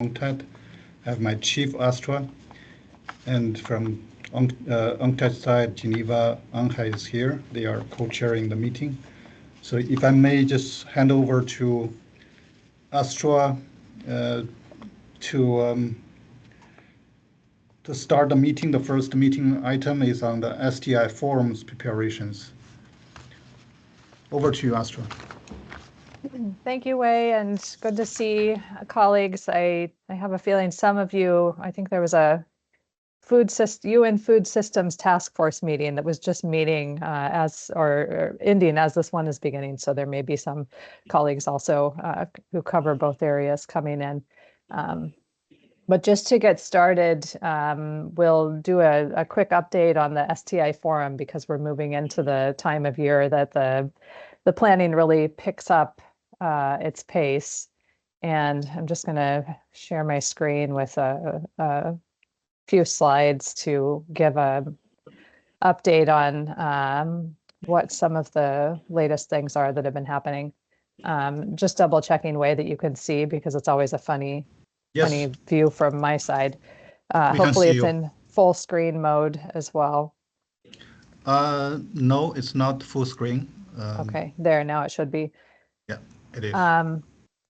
UNCTAD. I have my chief Astra, and from UNCTAD side, Geneva, Anhai is here. They are co-chairing the meeting. So if I may just hand over to Astra to start the meeting. The first meeting item is on the STI forums preparations. Over to you, Astra. Thank you, Wei, and good to see colleagues. I have a feeling some of you, I think there was a UN Food Systems Task Force meeting that was just meeting or ending as this one is beginning. So there may be some colleagues also who cover both areas coming in. But just to get started, we'll do a quick update on the STI forum because we're moving into the time of year that the planning really picks up its pace. And I'm just going to share my screen with a few slides to give a update on what some of the latest things are that have been happening. Just double checking Wei that you can see because it's always a funny view from my side. Hopefully it's in full screen mode as well. No, it's not full screen. Okay, there, now it should be. Yeah, it is.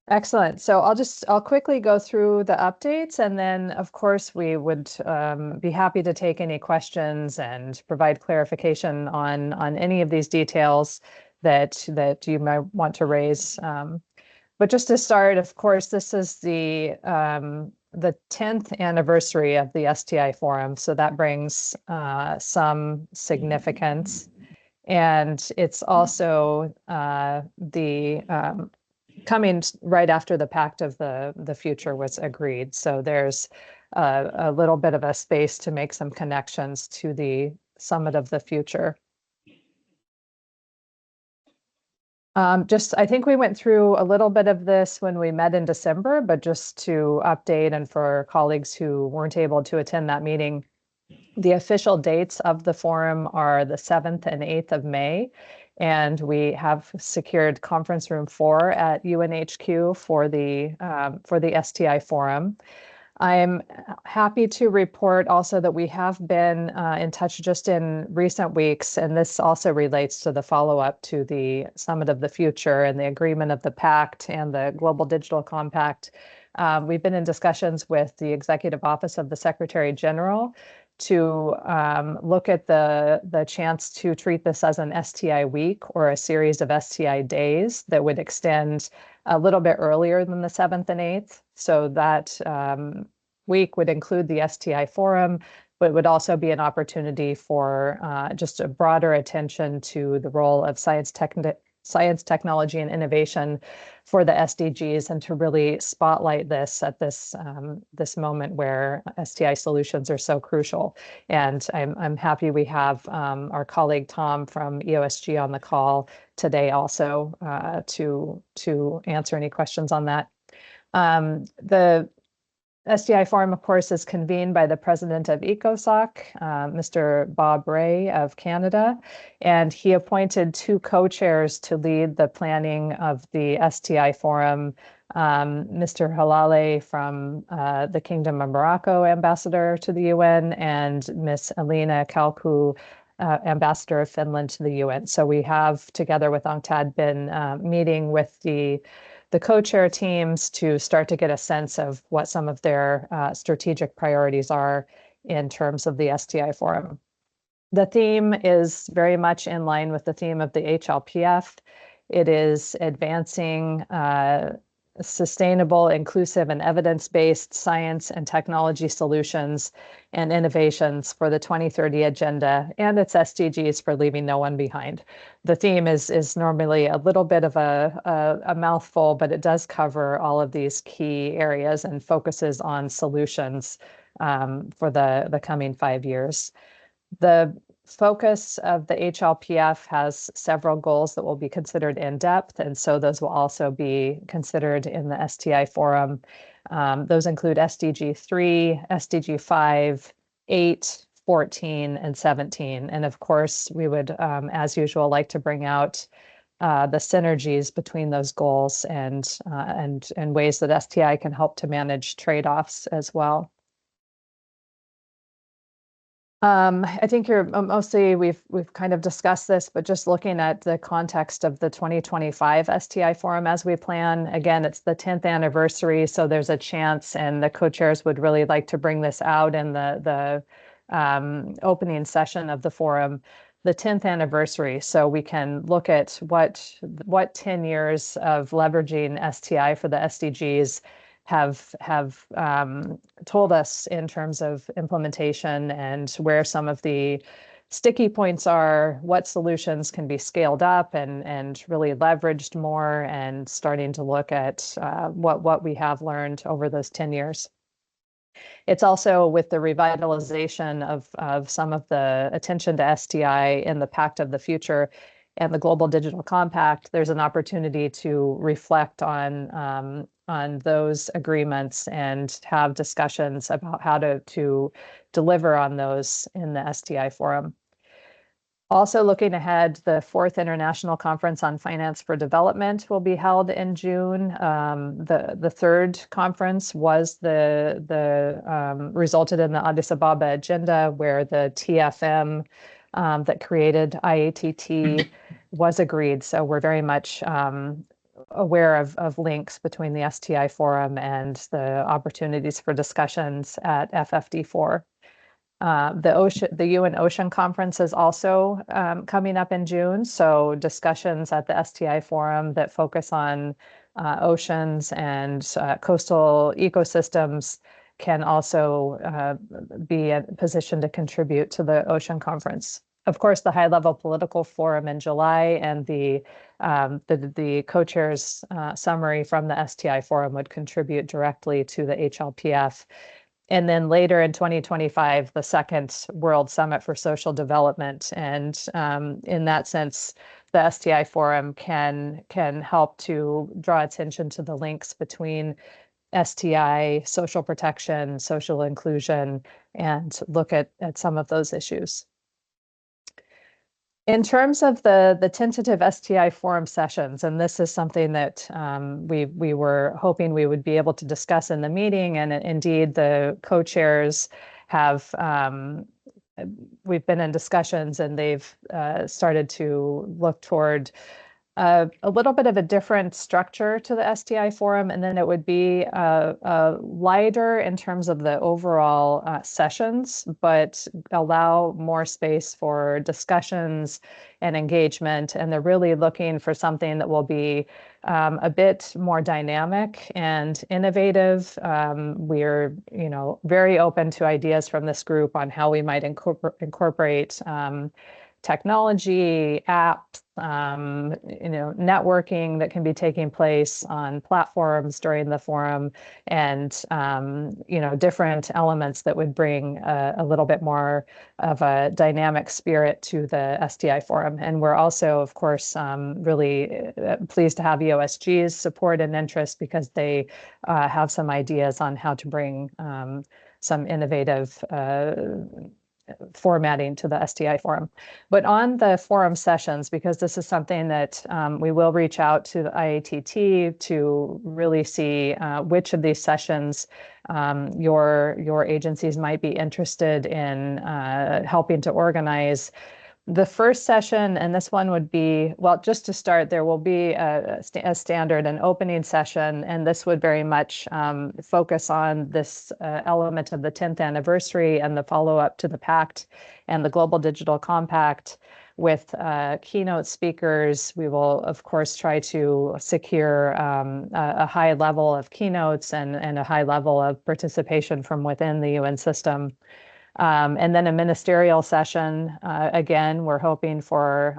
Excellent. So I'll quickly go through the updates, and then of course we would be happy to take any questions and provide clarification on any of these details that you might want to raise. But just to start, of course, this is the 10th anniversary of the STI Forum, so that brings some significance. And it's also coming right after the Pact of the Future was agreed. So there's a little bit of a space to make some connections to the Summit of the Future. I think we went through a little bit of this when we met in December, but just to update and for colleagues who weren't able to attend that meeting, the official dates of the forum are the 7th and 8th of May, and we have secured conference room 4 at UNHQ for the STI forum. I'm happy to report also that we have been in touch just in recent weeks, and this also relates to the follow-up to the Summit of the Future and the agreement of the Pact and the Global Digital Compact. We've been in discussions with the Executive Office of the Secretary General to look at the chance to treat this as an STI week or a series of STI days that would extend a little bit earlier than the 7th and 8th. So that week would include the STI forum, but would also be an opportunity for just a broader attention to the role of science, technology, and innovation for the SDGs, and to really spotlight this at this moment where STI solutions are so crucial. And I'm happy we have our colleague Tom from EOSG on the call today also to answer any questions on that. The STI Forum, of course, is convened by the president of ECOSOC, Mr. Bob Ray of Canada, and he appointed 2 co-chairs to lead the planning of the STI Forum, Mr. Halale from the Kingdom of Morocco, ambassador to the UN, and Ms. Alina Kalku, ambassador of Finland to the UN. So we have, together with UNCTAD, been meeting with the co-chair teams to start to get a sense of what some of their strategic priorities are in terms of the STI Forum. The theme is very much in line with the theme of the HLPF. It is advancing sustainable, inclusive, and evidence-based science and technology solutions and innovations for the 2030 Agenda and its SDGs for leaving no one behind. The theme is normally a little bit of a mouthful, but it does cover all of these key areas and focuses on solutions for the coming 5 years. The focus of the HLPF has several goals that will be considered in depth, and so those will also be considered in the STI Forum. Those include SDG 3, SDG 5, 8, 14, and 17. And of course, we would, as usual, like to bring out the synergies between those goals and ways that STI can help to manage trade-offs as well. I think you're mostly we've kind of discussed this, but just looking at the context of the 2025 STI forum as we plan. Again, it's the 10th anniversary, so there's a chance, and the co-chairs would really like to bring this out in the opening session of the forum, the 10th anniversary, so we can look at what 10 years of leveraging STI for the SDGs have told us in terms of implementation and where some of the sticky points are, what solutions can be scaled up and really leveraged more, and starting to look at what we have learned over those 10 years. It's also with the revitalization of some of the attention to STI in the Pact of the Future and the Global Digital Compact, there's an opportunity to reflect on those agreements and have discussions about how to deliver on those in the STI forum. Also looking ahead, the 4th International Conference on Finance for Development will be held in June. The 3rd conference was resulted in the Addis Ababa agenda, where the TFM that created IATT was agreed. So we're very much aware of links between the STI forum and the opportunities for discussions at FFD4. The UN Ocean Conference is also coming up in June, so discussions at the STI forum that focus on oceans and coastal ecosystems can also be in a position to contribute to the Ocean Conference. Of course, the high-level political forum in July and the co-chairs summary from the STI forum would contribute directly to the HLPF. And then later in 2025, the 2nd World Summit for Social Development. And in that sense, the STI forum can help to draw attention to the links between STI, social protection, social inclusion, and look at some of those issues. In terms of the tentative STI forum sessions, and this is something that we were hoping we would be able to discuss in the meeting, and indeed the co-chairs have, we've been in discussions and they've started to look toward a little bit of a different structure to the STI forum, and then it would be lighter in terms of the overall sessions, but allow more space for discussions and engagement. And they're really looking for something that will be a bit more dynamic and innovative. We're, very open to ideas from this group on how we might incorporate technology, apps, networking that can be taking place on platforms during the forum, and different elements that would bring a little bit more of a dynamic spirit to the STI forum. And we're also, of course, really pleased to have EOSG's support and interest, because they have some ideas on how to bring some innovative formatting to the STI forum. But on the forum sessions, because this is something that we will reach out to the IATT to really see which of these sessions your agencies might be interested in helping to organize. The first session, and this one would be, well, just to start, there will be a standard, an opening session, and this would very much focus on this element of the 10th anniversary and the follow-up to the Pact and the Global Digital Compact with keynote speakers. We will, of course, try to secure a high level of keynotes and a high level of participation from within the UN system. And then a ministerial session. Again, we're hoping for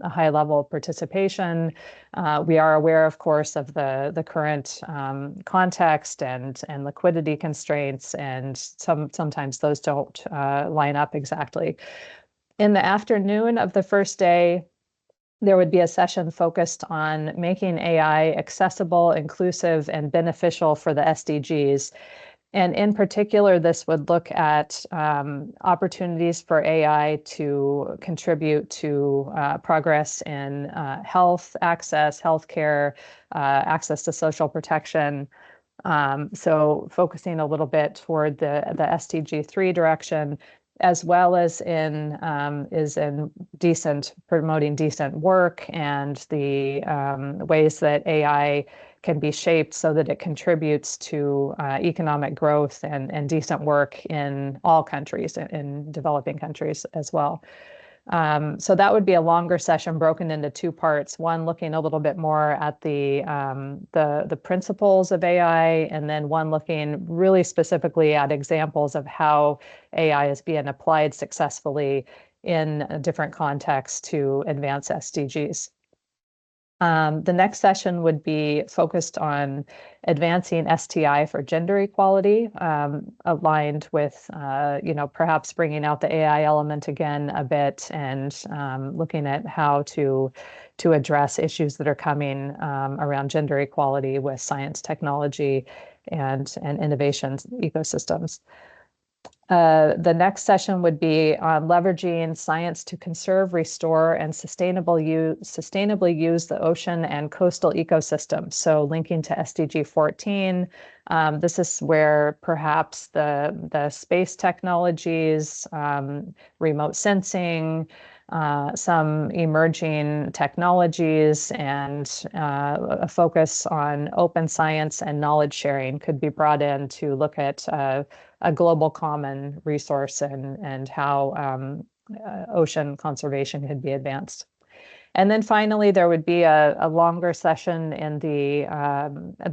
a high level of participation. We are aware, of course, of the current context and liquidity constraints, and sometimes those don't line up exactly. In the afternoon of the first day, there would be a session focused on making AI accessible, inclusive, and beneficial for the SDGs. And in particular, this would look at opportunities for AI to contribute to progress in health access, healthcare, access to social protection. So focusing a little bit toward the SDG 3 direction, as well as in promoting decent work and the ways that AI can be shaped so that it contributes to economic growth and decent work in all countries, in developing countries as well. So that would be a longer session broken into two parts. One looking a little bit more at the principles of AI, and then one looking really specifically at examples of how AI is being applied successfully in different contexts to advance SDGs. The next session would be focused on advancing STI for gender equality, aligned with, perhaps bringing out the AI element again a bit and looking at how to address issues that are coming around gender equality with science, technology, and innovation ecosystems. The next session would be on leveraging science to conserve, restore, and sustainably use the ocean and coastal ecosystems. So linking to SDG 14, this is where perhaps the space technologies, remote sensing, some emerging technologies, and a focus on open science and knowledge sharing could be brought in to look at a global common resource and how ocean conservation could be advanced. And then finally, there would be a longer session in the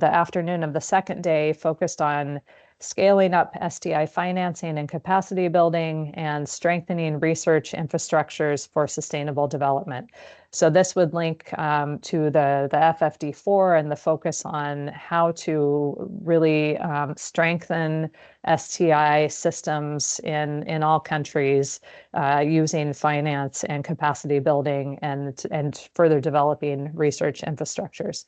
afternoon of the second day focused on scaling up STI financing and capacity building and strengthening research infrastructures for sustainable development. So this would link to the FFD4 and the focus on how to really strengthen STI systems in all countries using finance and capacity building and further developing research infrastructures.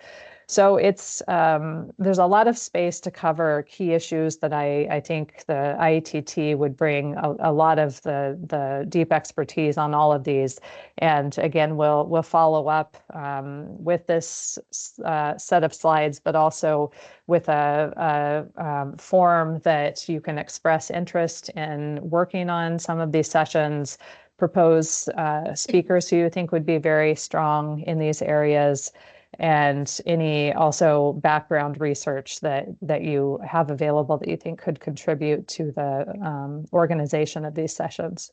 So it's there's a lot of space to cover key issues that I think the IATT would bring a lot of the deep expertise on all of these. And again, we'll follow up with this set of slides, but also with a form that you can express interest in working on some of these sessions, propose speakers who you think would be very strong in these areas, and any also background research that you have available that you think could contribute to the organization of these sessions.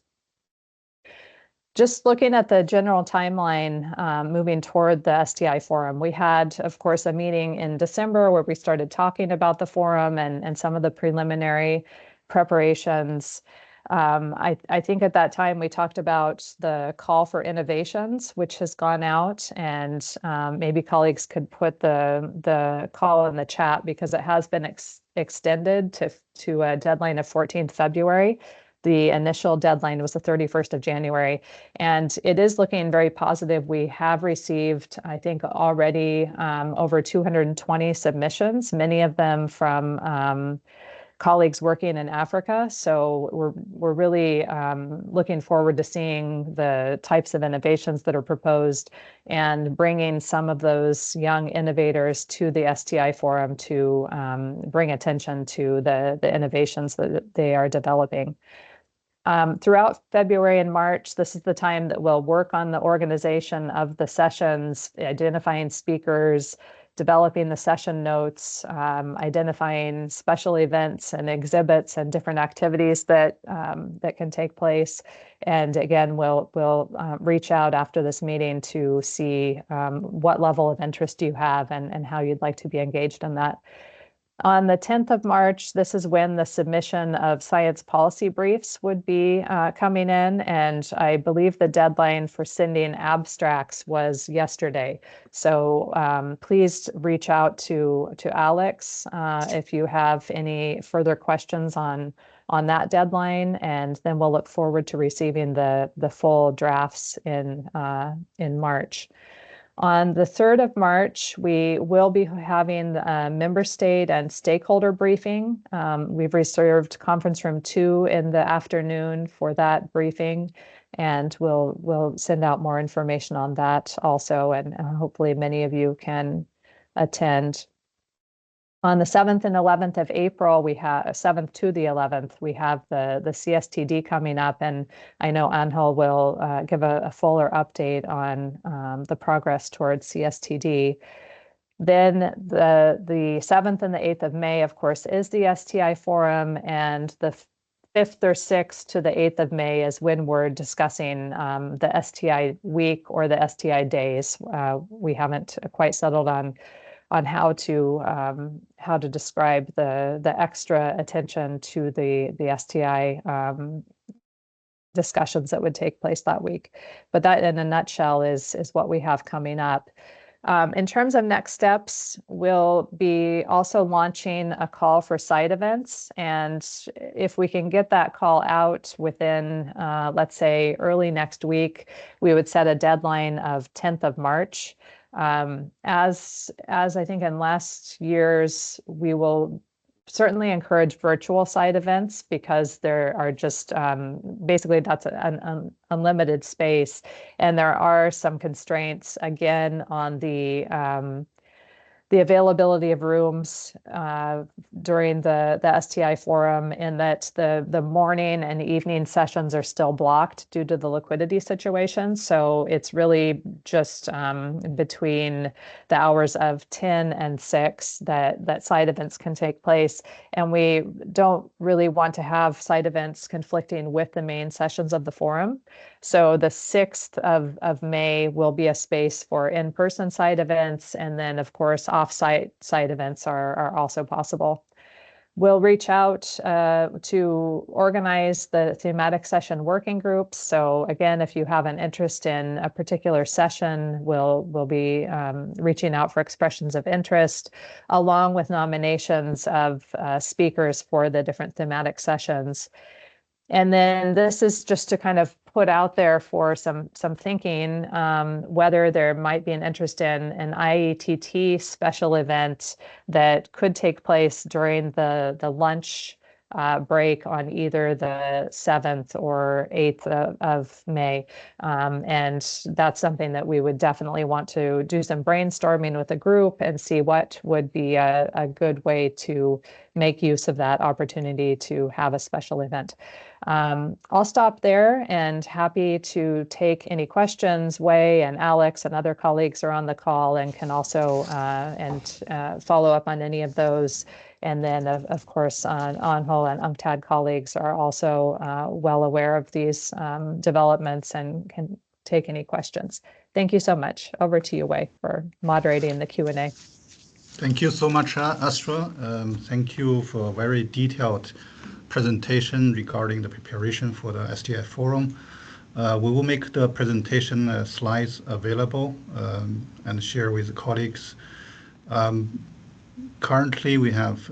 Just looking at the general timeline, moving toward the STI forum, we had, of course, a meeting in December where we started talking about the forum and some of the preliminary preparations. I think at that time we talked about the call for innovations, which has gone out, and maybe colleagues could put the call in the chat because it has been extended to a deadline of 14th February. The initial deadline was the 31st of January, and it is looking very positive. We have received, I think, already over 220 submissions, many of them from colleagues working in Africa. So we're really looking forward to seeing the types of innovations that are proposed and bringing some of those young innovators to the STI forum to bring attention to the innovations that they are developing. Throughout February and March, this is the time that we'll work on the organization of the sessions, identifying speakers, developing the session notes, identifying special events and exhibits and different activities that can take place. And again, we'll reach out after this meeting to see what level of interest you have and how you'd like to be engaged in that. On the 10th of March, this is when the submission of science policy briefs would be coming in, and I believe the deadline for sending abstracts was yesterday. So please reach out to Alex if you have any further questions on that deadline, and then we'll look forward to receiving the full drafts in March. On the 3rd of March, we will be having a member state and stakeholder briefing. We've reserved conference room 2 in the afternoon for that briefing, and we'll send out more information on that also, and hopefully many of you can attend. On the 7th and 11th of April, we have 7th to the 11th, we have the CSTD coming up, and I know Angel will give a fuller update on the progress towards CSTD. Then the 7th and the 8th of May, of course, is the STI forum, and the 5th or 6th to the 8th of May is when we're discussing the STI week or the STI days. We haven't quite settled on how to describe the extra attention to the STI discussions that would take place that week. But that, in a nutshell, is what we have coming up. In terms of next steps, we'll be also launching a call for side events. And if we can get that call out within, let's say, early next week, we would set a deadline of 10th of March. As I think in last years, we will certainly encourage virtual side events because there are just basically that's an unlimited space, and there are some constraints again on the availability of rooms during the STI forum, in that the morning and evening sessions are still blocked due to the liquidity situation. So it's really just between the hours of 10 and 6 that side events can take place. And we don't really want to have side events conflicting with the main sessions of the forum. So the 6th of May will be a space for in-person side events, and then of course off-site side events are also possible. We'll reach out to organize the thematic session working groups. So again, if you have an interest in a particular session, we'll be reaching out for expressions of interest, along with nominations of speakers for the different thematic sessions. And then this is just to kind of put out there for some thinking, whether there might be an interest in an IATT special event that could take place during the lunch break on either the 7th or 8th of May. And that's something that we would definitely want to do some brainstorming with the group and see what would be a good way to make use of that opportunity to have a special event. I'll stop there, and happy to take any questions. Wei and Alex and other colleagues are on the call and can also follow up on any of those. And then, of course, Anho and UNCTAD colleagues are also well aware of these developments and can take any questions. Thank you so much. Over to you, Wei, for moderating the Q&A. Thank you so much, Astra. Thank you for a very detailed presentation regarding the preparation for the STI forum. We will make the presentation slides available and share with the colleagues. Currently, we have,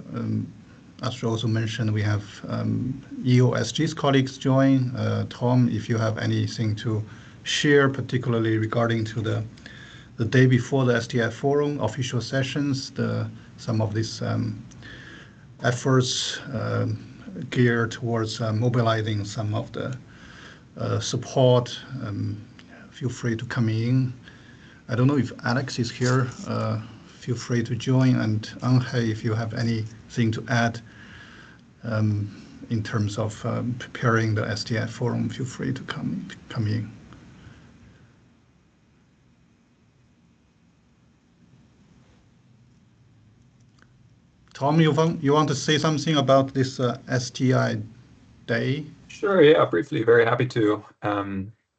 Astra also mentioned, we have EOSG's colleagues join. Tom, if you have anything to share, particularly regarding to the day before the STI forum official sessions, some of these efforts geared towards mobilizing some of the support, feel free to come in. I don't know if Alex is here. Feel free to join. And Angel, if you have anything to add in terms of preparing the STI forum, feel free to come in. Tom, you want to say something about this STI day? Sure, yeah, briefly, very happy to.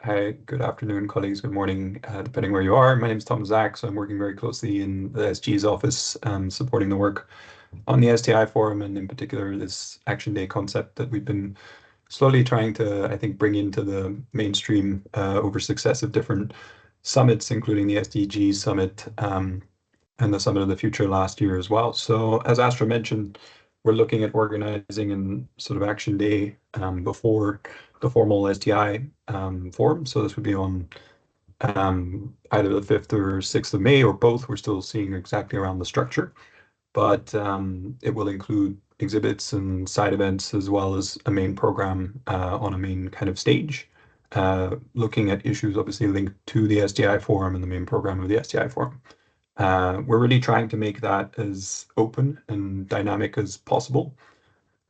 Hi, good afternoon, colleagues. Good morning, depending where you are. My name is Tom Zach, so I'm working very closely in the SG's office, supporting the work on the STI forum, and in particular, this Action Day concept that we've been slowly trying to, I think, bring into the mainstream over successive different summits, including the SDG summit and the Summit of the Future last year as well. So as Astra mentioned, we're looking at organizing an sort of Action Day before the formal STI forum. So this would be on either the 5th or 6th of May, or both. We're still seeing exactly around the structure, but it will include exhibits and side events as well as a main program on a main kind of stage, looking at issues obviously linked to the STI Forum and the main program of the STI Forum. We're really trying to make that as open and dynamic as possible,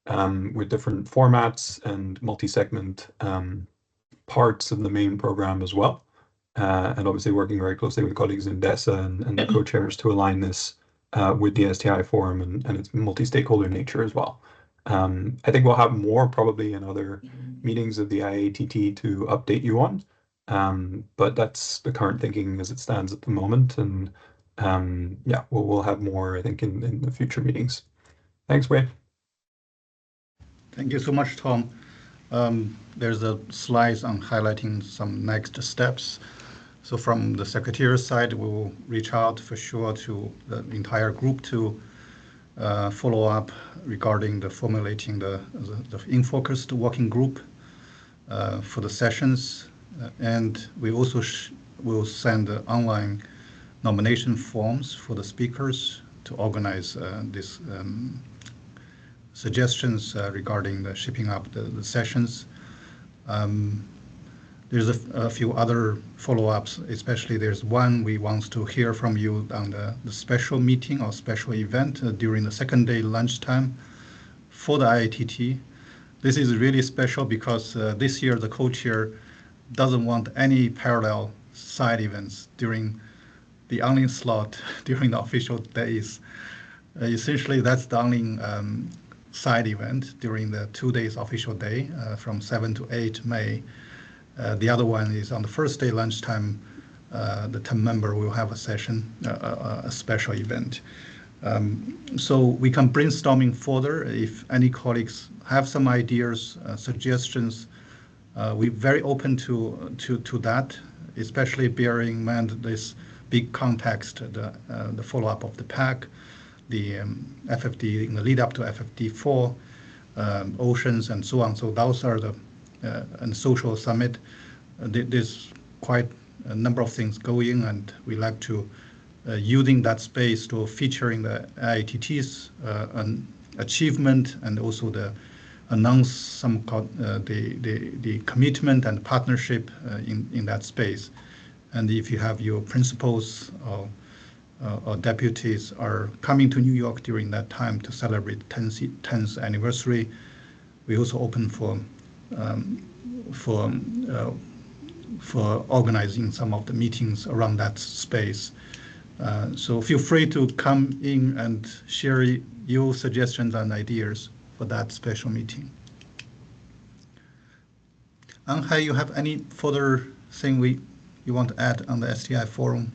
with different formats and multi-segment parts of the main program as well. And obviously working very closely with colleagues in DESA and the co-chairs to align this with the STI Forum and its multi-stakeholder nature as well. I think we'll have more probably in other meetings of the IATT to update you on, but that's the current thinking as it stands at the moment. And yeah, we'll have more, I think, in the future meetings. Thanks, Wei. Thank you so much, Tom. There's a slide on highlighting some next steps. So from the Secretariat side, we will reach out for sure to the entire group to follow up regarding the formulating the in-focused working group for the sessions. And we also will send online nomination forms for the speakers to organize these suggestions regarding the shaping up the sessions. There's a few other follow-ups, especially there's one we want to hear from you on the special meeting or special event during the second day lunchtime for the IATT. This is really special because this year the co-chair doesn't want any parallel side events during the only slot during the official days. Essentially, that's the only side event during the 2 days official day from 7 to 8 May. The other one is on the first day lunchtime, the 10 member will have a session, a special event. So we can brainstorming further if any colleagues have some ideas, suggestions. We're very open to that, especially bearing in mind this big context, the follow-up of the PAC, the FFD in the lead up to FFD4, oceans and so on. So those are the and social summit. There's quite a number of things going, and we like to using that space to featuring the IATT's achievement and also the announce some the commitment and partnership in that space. And if you have your principals or deputies are coming to New York during that time to celebrate 10th anniversary, we also open for organizing some of the meetings around that space. So feel free to come in and share your suggestions and ideas for that special meeting. Anhai, you have any further thing you want to add on the STI forum?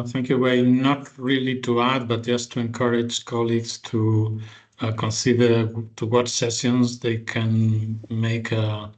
Thank you, Wei. Not really to add, but just to encourage colleagues to consider to what sessions they can make a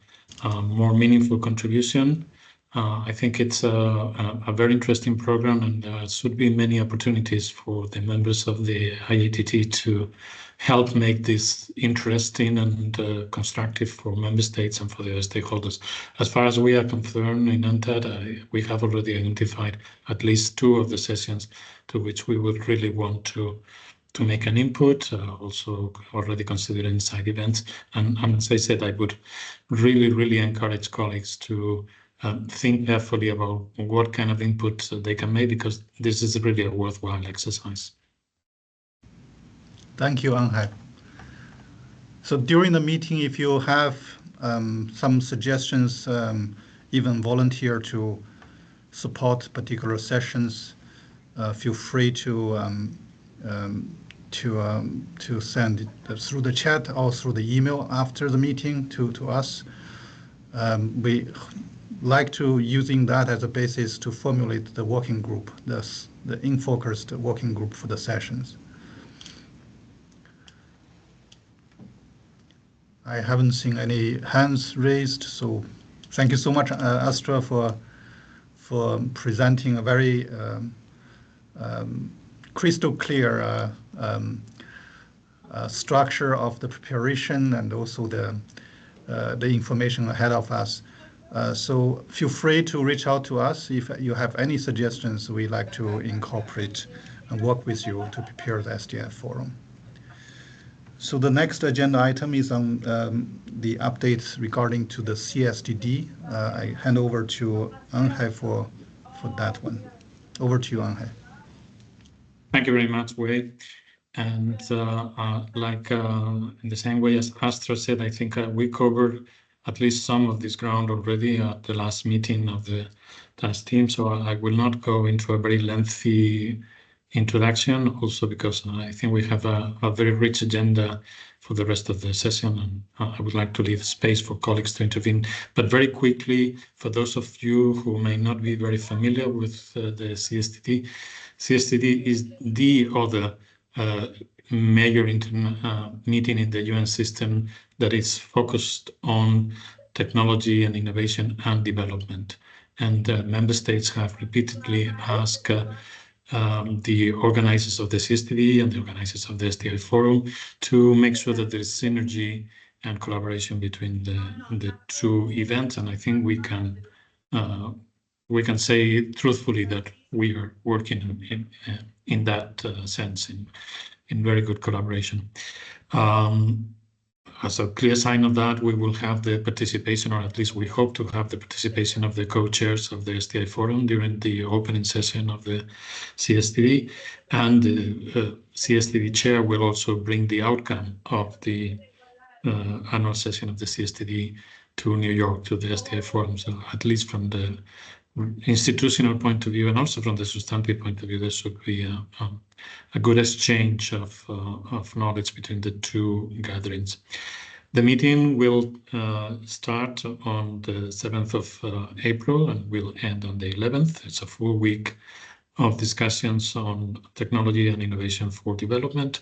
more meaningful contribution. I think it's a very interesting program, and there should be many opportunities for the members of the IATT to help make this interesting and constructive for member states and for the other stakeholders. As far as we are concerned in UNTAD, we have already identified at least 2 of the sessions to which we would really want to make an input, also already considering side events. And as I said, I would really encourage colleagues to think carefully about what kind of input they can make, because this is really a worthwhile exercise. Thank you, Anhai. So during the meeting, if you have some suggestions, even volunteer to support particular sessions, feel free to send it through the chat or through the email after the meeting to us. We like to using that as a basis to formulate the working group, the in-focused working group for the sessions. I haven't seen any hands raised, so thank you so much, Astra, for presenting a very crystal clear structure of the preparation and also the information ahead of us. So feel free to reach out to us if you have any suggestions we like to incorporate and work with you to prepare the SDF forum. So the next agenda item is on the updates regarding to the CSTD. I hand over to Anhai for that one. Over to you, Anhai. Thank you very much, Wei. And in the same way as Astra said, I think we covered at least some of this ground already at the last meeting of the task team. So I will not go into a very lengthy introduction, also because I think we have a very rich agenda for the rest of the session, and I would like to leave space for colleagues to intervene. But very quickly, for those of you who may not be very familiar with the CSTD, CSTD is the other major meeting in the UN system that is focused on technology and innovation and development. And member states have repeatedly asked the organizers of the CSTD and the organizers of the SDI Forum to make sure that there is synergy and collaboration between the two events. And I think we can say truthfully that we are working in that sense, in very good collaboration. As a clear sign of that, we will have the participation, or at least we hope to have the participation of the co-chairs of the SDI Forum during the opening session of the CSTD. And the CSTD chair will also bring the outcome of the annual session of the CSTD to New York, to the SDI Forum. So at least from the institutional point of view and also from the substantive point of view, there should be a good exchange of knowledge between the two gatherings. The meeting will start on the 7th of April and will end on the 11th. It's a full week of discussions on technology and innovation for development.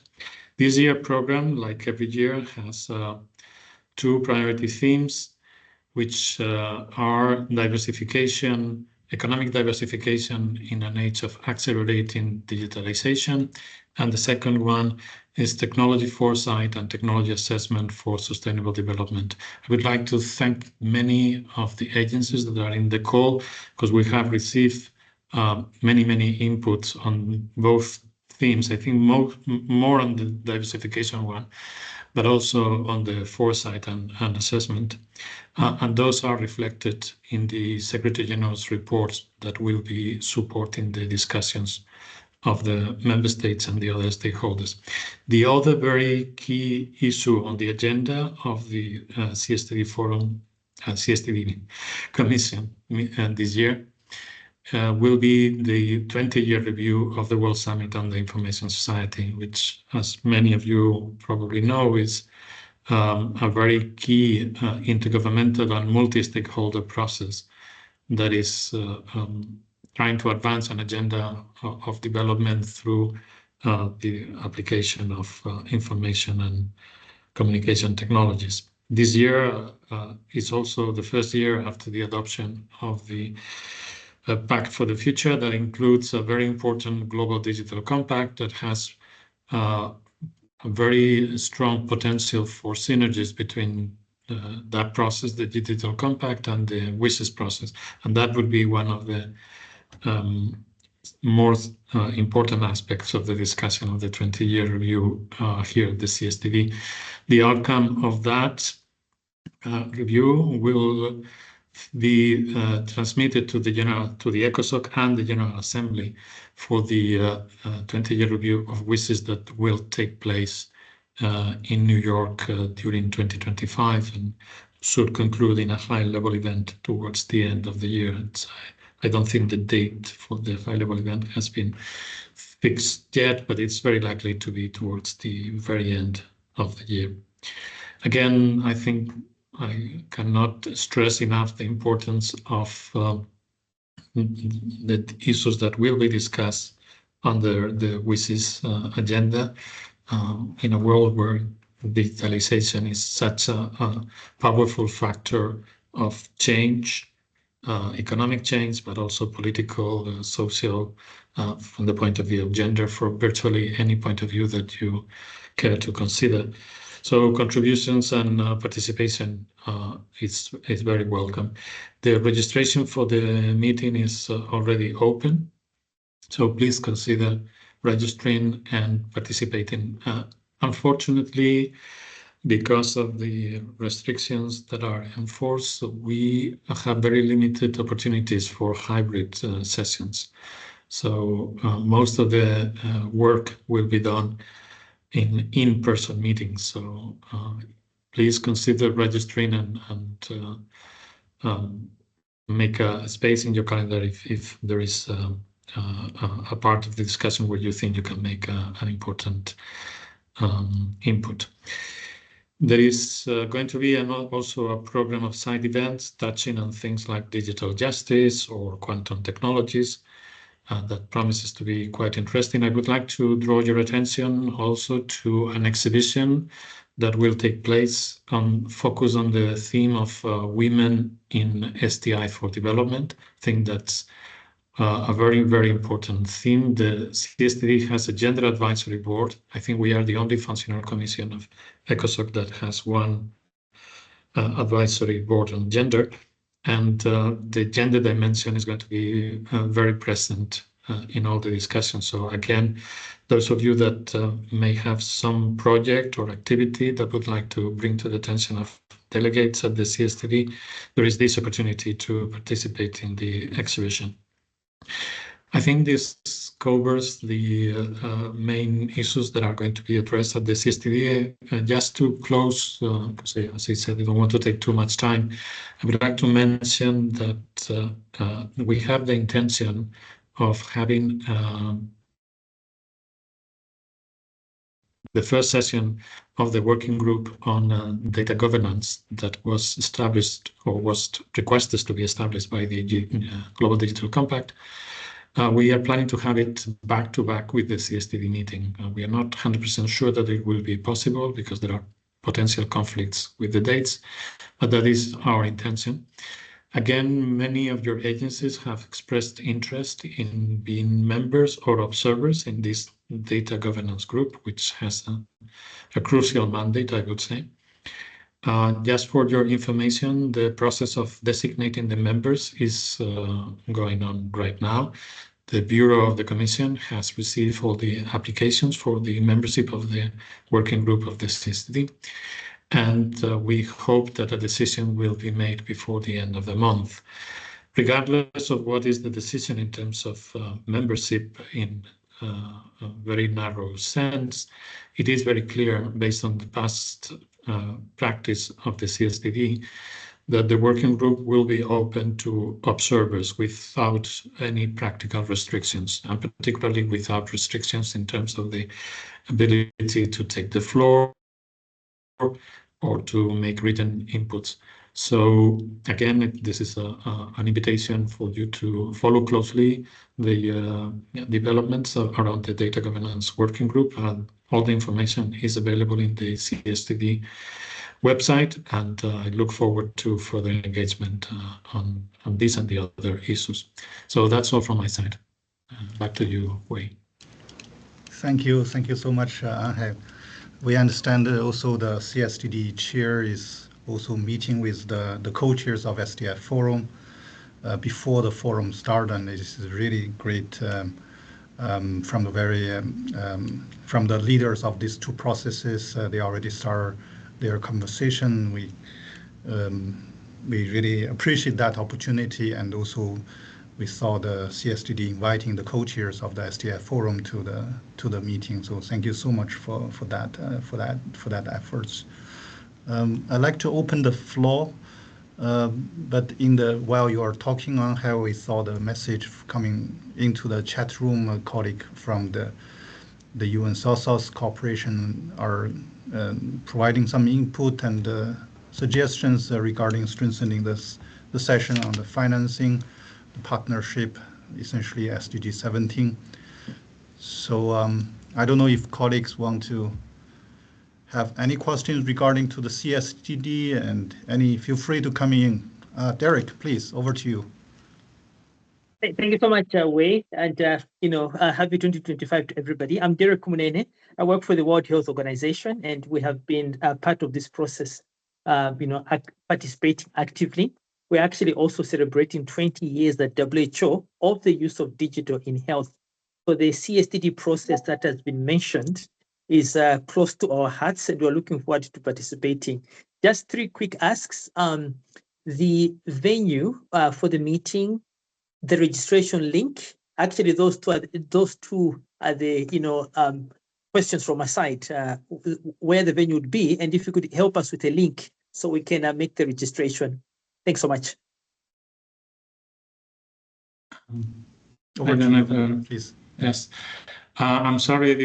This year program, like every year, has two priority themes, which are diversification, economic diversification in an age of accelerating digitalization. And the second one is technology foresight and technology assessment for sustainable development. I would like to thank many of the agencies that are in the call, because we have received many inputs on both themes. I think more on the diversification one, but also on the foresight and assessment. And those are reflected in the Secretary General's reports that will be supporting the discussions of the member states and the other stakeholders. The other very key issue on the agenda of the CSTD Forum and CSTD Commission this year will be the 20-year review of the World Summit on the Information Society, which, as many of you probably know, is a very key intergovernmental and multi-stakeholder process that is trying to advance an agenda of development through the application of information and communication technologies. This year is also the first year after the adoption of the Pact for the Future, that includes a very important global digital compact that has a very strong potential for synergies between that process, the digital compact, and the WISES process. And that would be one of the more important aspects of the discussion of the 20-year review here at the CSTD. The outcome of that review will be transmitted to the ECOSOC and the General Assembly for the 20-year review of WISES that will take place in New York during 2025 and should conclude in a high-level event towards the end of the year. I don't think the date for the high-level event has been fixed yet, but it's very likely to be towards the very end of the year. Again, I think I cannot stress enough the importance of the issues that will be discussed under the WISES agenda in a world where digitalization is such a powerful factor of change, economic change, but also political, social, from the point of view of gender, for virtually any point of view that you care to consider. So contributions and participation is very welcome. The registration for the meeting is already open, so please consider registering and participating. Unfortunately, because of the restrictions that are enforced, we have very limited opportunities for hybrid sessions. So most of the work will be done in-person meetings. So please consider registering and make a space in your calendar if there is a part of the discussion where you think you can make an important input. There is going to be also a program of side events touching on things like digital justice or quantum technologies. That promises to be quite interesting. I would like to draw your attention also to an exhibition that will take place focus on the theme of women in STI for development. I think that's a very, very important theme. The CSTD has a gender advisory board. I think we are the only functional commission of ECOSOC that has one advisory board on gender. And the gender dimension is going to be very present in all the discussions. So again, those of you that may have some project or activity that would like to bring to the attention of delegates at the CSTD, there is this opportunity to participate in the exhibition. I think this covers the main issues that are going to be addressed at the CSTD. Just to close, because as I said, I don't want to take too much time, I would like to mention that we have the intention of having the first session of the working group on data governance that was established or was requested to be established by the Global Digital Compact. We are planning to have it back-to-back with the CSTD meeting. We are not 100% sure that it will be possible because there are potential conflicts with the dates, but that is our intention. Again, many of your agencies have expressed interest in being members or observers in this data governance group, which has a crucial mandate, I would say. Just for your information, the process of designating the members is going on right now. The Bureau of the Commission has received all the applications for the membership of the working group of the CSTD, and we hope that a decision will be made before the end of the month. Regardless of what is the decision in terms of membership in a very narrow sense, it is very clear based on the past practice of the CSTD that the working group will be open to observers without any practical restrictions, and particularly without restrictions in terms of the ability to take the floor or to make written inputs. So again, this is an invitation for you to follow closely the developments around the data governance working group. All the information is available in the CSTD website, and I look forward to further engagement on this and the other issues. So that's all from my side. Back to you, Wei. Thank you so much, Angel. We understand that also the CSTD chair is also meeting with the co-chairs of SDF Forum before the forum started, and it is really great from the leaders of these two processes. They already start their conversation. We really appreciate that opportunity, and also we saw the CSTD inviting the co-chairs of the SDF Forum to the meeting. So thank you so much for that efforts. I'd like to open the floor, but while you are talking on how we saw the message coming into the chat room, a colleague from the UN South-South Cooperation are providing some input and suggestions regarding strengthening the session on the financing, the partnership, essentially SDG 17. So I don't know if colleagues want to have any questions regarding to the CSTD, and feel free to come in. Derek, please, over to you. Thank you so much, Wei, and happy 2025 to everybody. I'm Derek Kumunene. I work for the World Health Organization, and we have been part of this process, participating actively. We're actually also celebrating 20 years at WHO of the use of digital in health. So the CSTD process that has been mentioned is close to our hearts, and we're looking forward to participating. Just 3 quick asks. The venue for the meeting, the registration link. Actually, those two are the questions from my side, where the venue would be, and if you could help us with a link so we can make the registration. Thanks so much. Over to you, please. Yes. I'm sorry I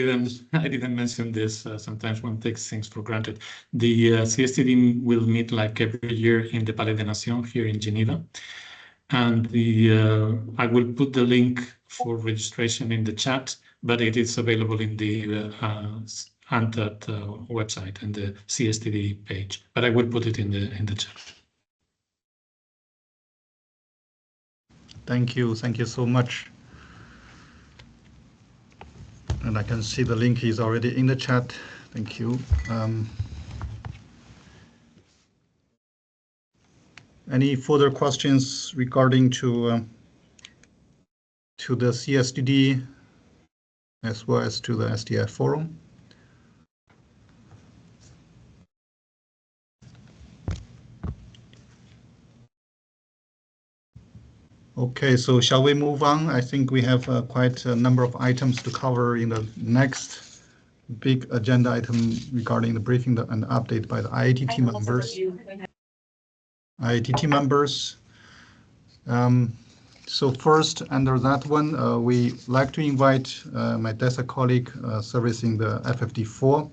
didn't mention this. Sometimes one takes things for granted. The CSTD will meet like every year in the Palais des Nations here in Geneva. And I will put the link for registration in the chat, but it is available in the IATT website and the CSTD page. But I will put it in the chat. Thank you so much. And I can see the link is already in the chat. Thank you. Any further questions regarding to the CSTD as well as to the STI forum? Okay, so shall we move on? I think we have quite a number of items to cover in the next big agenda item regarding the briefing and update by the IATT members. So first, under that one, we like to invite my DESA colleague servicing the FFD4,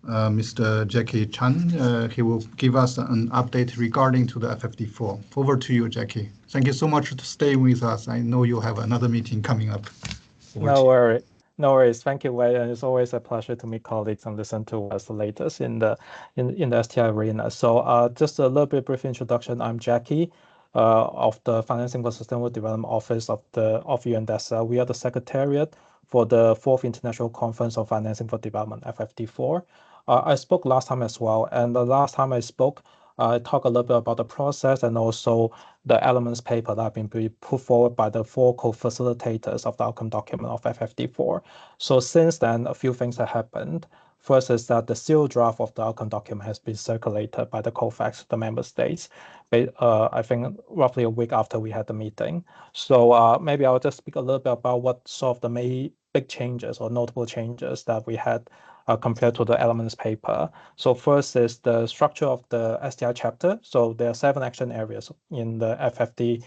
Mr. Jackie Chan. He will give us an update regarding to the FFD4. Over to you, Jackie. Thank you so much for staying with us. I know you have another meeting coming up. No worries. Thank you, Wei. And it's always a pleasure to meet colleagues and listen to what's the latest in the STI arena. So just a little bit brief introduction. I'm Jackie of the Financing for Sustainable Development Office of UNDESA. We are the secretariat for the 4th International Conference on Financing for Development, FFD4. I spoke last time as well, and the last time I spoke, I talked a little bit about the process and also the elements paper that have been put forward by the 4 co-facilitators of the outcome document of FFD4. So since then, a few things have happened. First is that the sealed draft of the outcome document has been circulated by the COFAX, the member states, I think roughly a week after we had the meeting. So maybe I'll just speak a little bit about what sort of the big changes or notable changes that we had compared to the elements paper. So first is the structure of the STI chapter. So there are 7 action areas in the FFD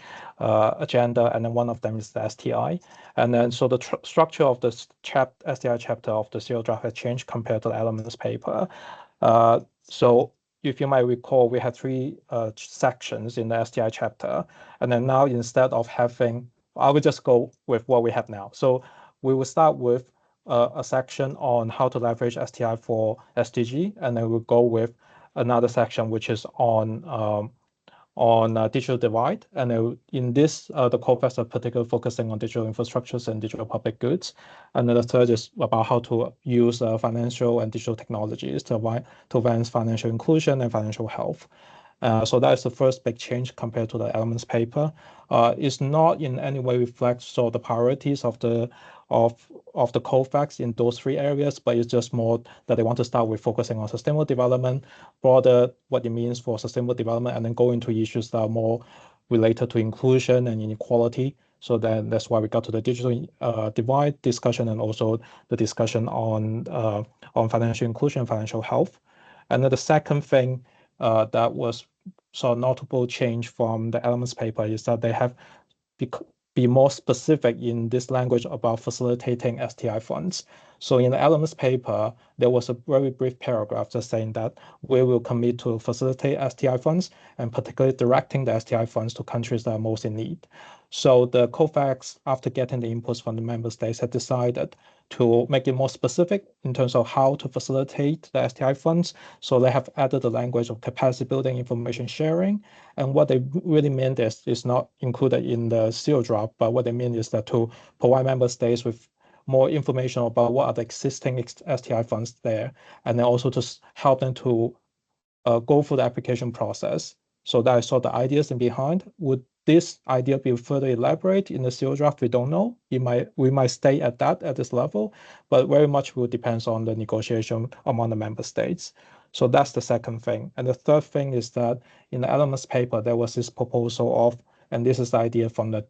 agenda, and then one of them is the STI. And then so the structure of the STI chapter of the sealed draft has changed compared to the elements paper. So if you might recall, we had 3 sections in the STI chapter, and then now instead of having, I will just go with what we have now. So we will start with a section on how to leverage STI for SDG, and then we'll go with another section which is on digital divide. And in this, the COFAX are particularly focusing on digital infrastructures and digital public goods. And then the third is about how to use financial and digital technologies to advance financial inclusion and financial health. So that is the first big change compared to the elements paper. It's not in any way reflects the priorities of the COFAX in those 3 areas, but it's just more that they want to start with focusing on sustainable development, broader what it means for sustainable development, and then go into issues that are more related to inclusion and inequality. So then that's why we got to the digital divide discussion, and also the discussion on financial inclusion and financial health. And then the second thing that was notable change from the elements paper is that they have be more specific in this language about facilitating STI funds. So in the elements paper, there was a very brief paragraph just saying that we will commit to facilitate STI funds, and particularly directing the STI funds to countries that are most in need. So the COFAX, after getting the inputs from the member states, had decided to make it more specific in terms of how to facilitate the STI funds. So they have added the language of capacity building, information sharing. And what they really meant is not included in the seal draft, but what they mean is that to provide member states with more information about what are the existing STI funds there, and then also to help them to go through the application process. So that I saw the ideas in behind. Would this idea be further elaborated in the seal draft? We don't know. We might stay at this level, but very much will depends on the negotiation among the member states. So that's the second thing. And the third thing is that in the elements paper, there was this proposal of, and this is the idea from the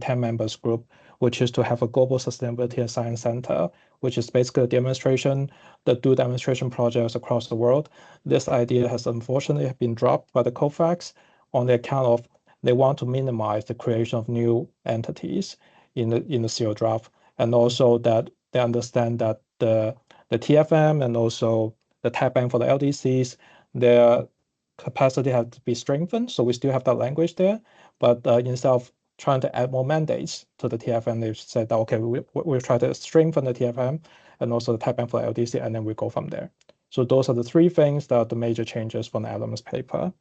10 members group, which is to have a global sustainability and science center, which is basically a demonstration that do demonstration projects across the world. This idea has unfortunately been dropped by the COFAX on the account of they want to minimize the creation of new entities in the seal draft, and also that they understand that the TFM and also the tap bank for the LDCs, their capacity has to be strengthened. So we still have that language there, but instead of trying to add more mandates to the TFM, they've said that, okay, we'll try to strengthen the TFM and also the tap bank for the LDC, and then we go from there. So those are the three things that are the major changes from the elements paper.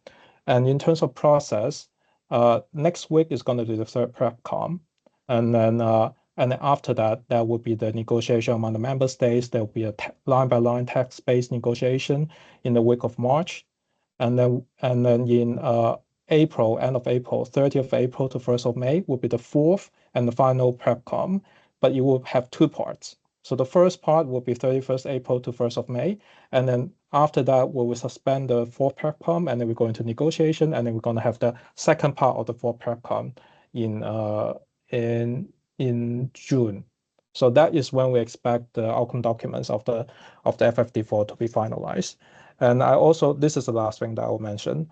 And in terms of process, next week is going to be the third PrepCom, and then after that, there will be the negotiation among the member states. There will be a line-by-line text-based negotiation in the week of March, and then in April, end of April, 30th of April to 1st of May will be the fourth and the final PrepCom, but it will have two parts. So the first part will be 31st April to 1st of May, and then after that, we will suspend the fourth PrepCom, and then we go into negotiation, and then we're going to have the second part of the fourth PrepCom in June. So that is when we expect the outcome documents of the FFD4 to be finalized. And this is the last thing that I will mention.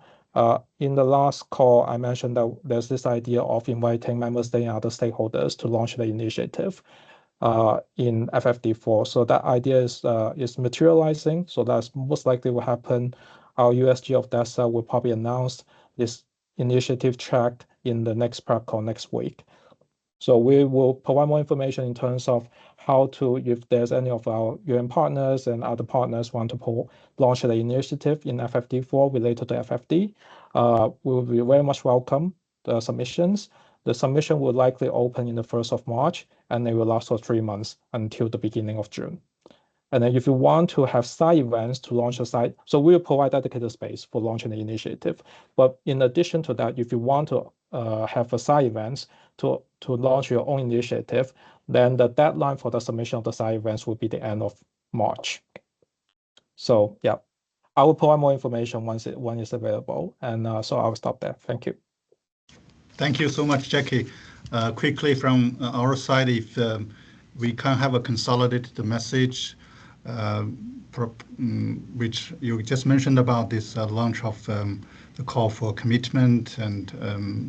In the last call, I mentioned that there's this idea of inviting member states and other stakeholders to launch the initiative in FFD4. So that idea is materializing. So that's most likely will happen. Our USG of DESA will probably announce this initiative track in the next prep call next week. So we will provide more information in terms of how to, if there's any of our UN partners and other partners want to launch the initiative in FFD4 related to FFD, we will be very much welcome the submissions. The submission will likely open in the 1st of March, and they will last for 3 months until the beginning of June. And then if you want to have side events to launch a site, so we'll provide dedicated space for launching the initiative. But in addition to that, if you want to have a side events to launch your own initiative, then the deadline for the submission of the side events will be the end of March. So yeah, I will provide more information when it's available. And so I will stop there. Thank you. Thank you so much, Jackie. Quickly from our side, if we can have a consolidated message, which you just mentioned about this launch of the call for commitment and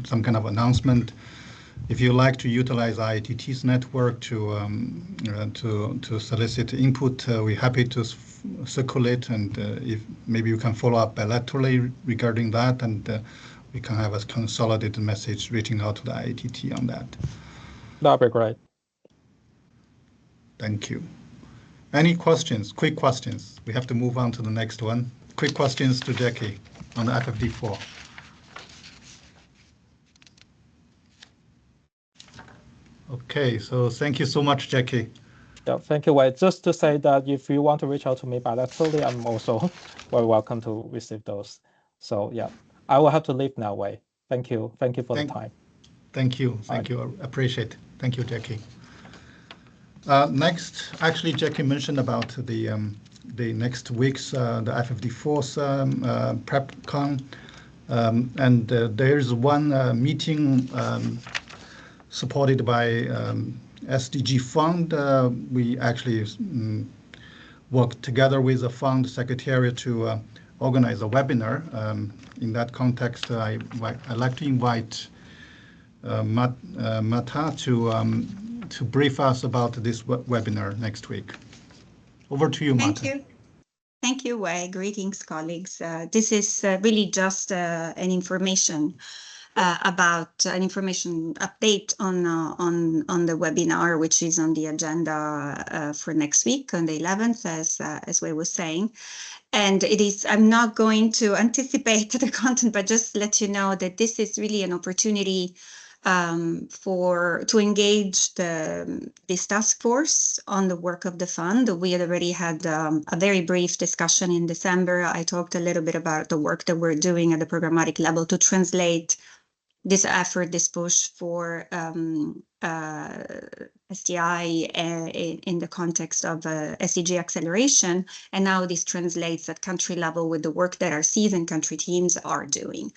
some kind of announcement. If you like to utilize IATT's network to solicit input, we're happy to circulate, and if maybe you can follow up bilaterally regarding that, and we can have a consolidated message reaching out to the IATT on that. That'd be great. Thank you. Any questions? Quick questions. We have to move on to the next one. Quick questions to Jackie on the FFD4. Okay, so thank you so much, Jackie. Yeah, thank you, Wei. Just to say that if you want to reach out to me bilaterally, I'm also very welcome to receive those. So yeah, I will have to leave now, Wei. Thank you. Thank you for the time. Thank you. Thank you. I appreciate it. Thank you, Jackie. Next, actually, Jackie mentioned about the next week's the FFD4's PrepCon, and there's one meeting supported by SDG Fund. We actually worked together with the fund secretariat to organize a webinar. In that context, I'd like to invite Mata to brief us about this webinar next week. Over to you, Mata. Thank you. Thank you, Wei. Greetings, colleagues. This is really just an information about an information update on the webinar, which is on the agenda for next week on the 11th, as we were saying. And it is, I'm not going to anticipate the content, but just let you know that this is really an opportunity to engage this task force on the work of the fund. We had already had a very brief discussion in December. I talked a little bit about the work that we're doing at the programmatic level to translate this effort, this push for STI in the context of SDG acceleration. And now this translates at country level with the work that our seasoned country teams are doing.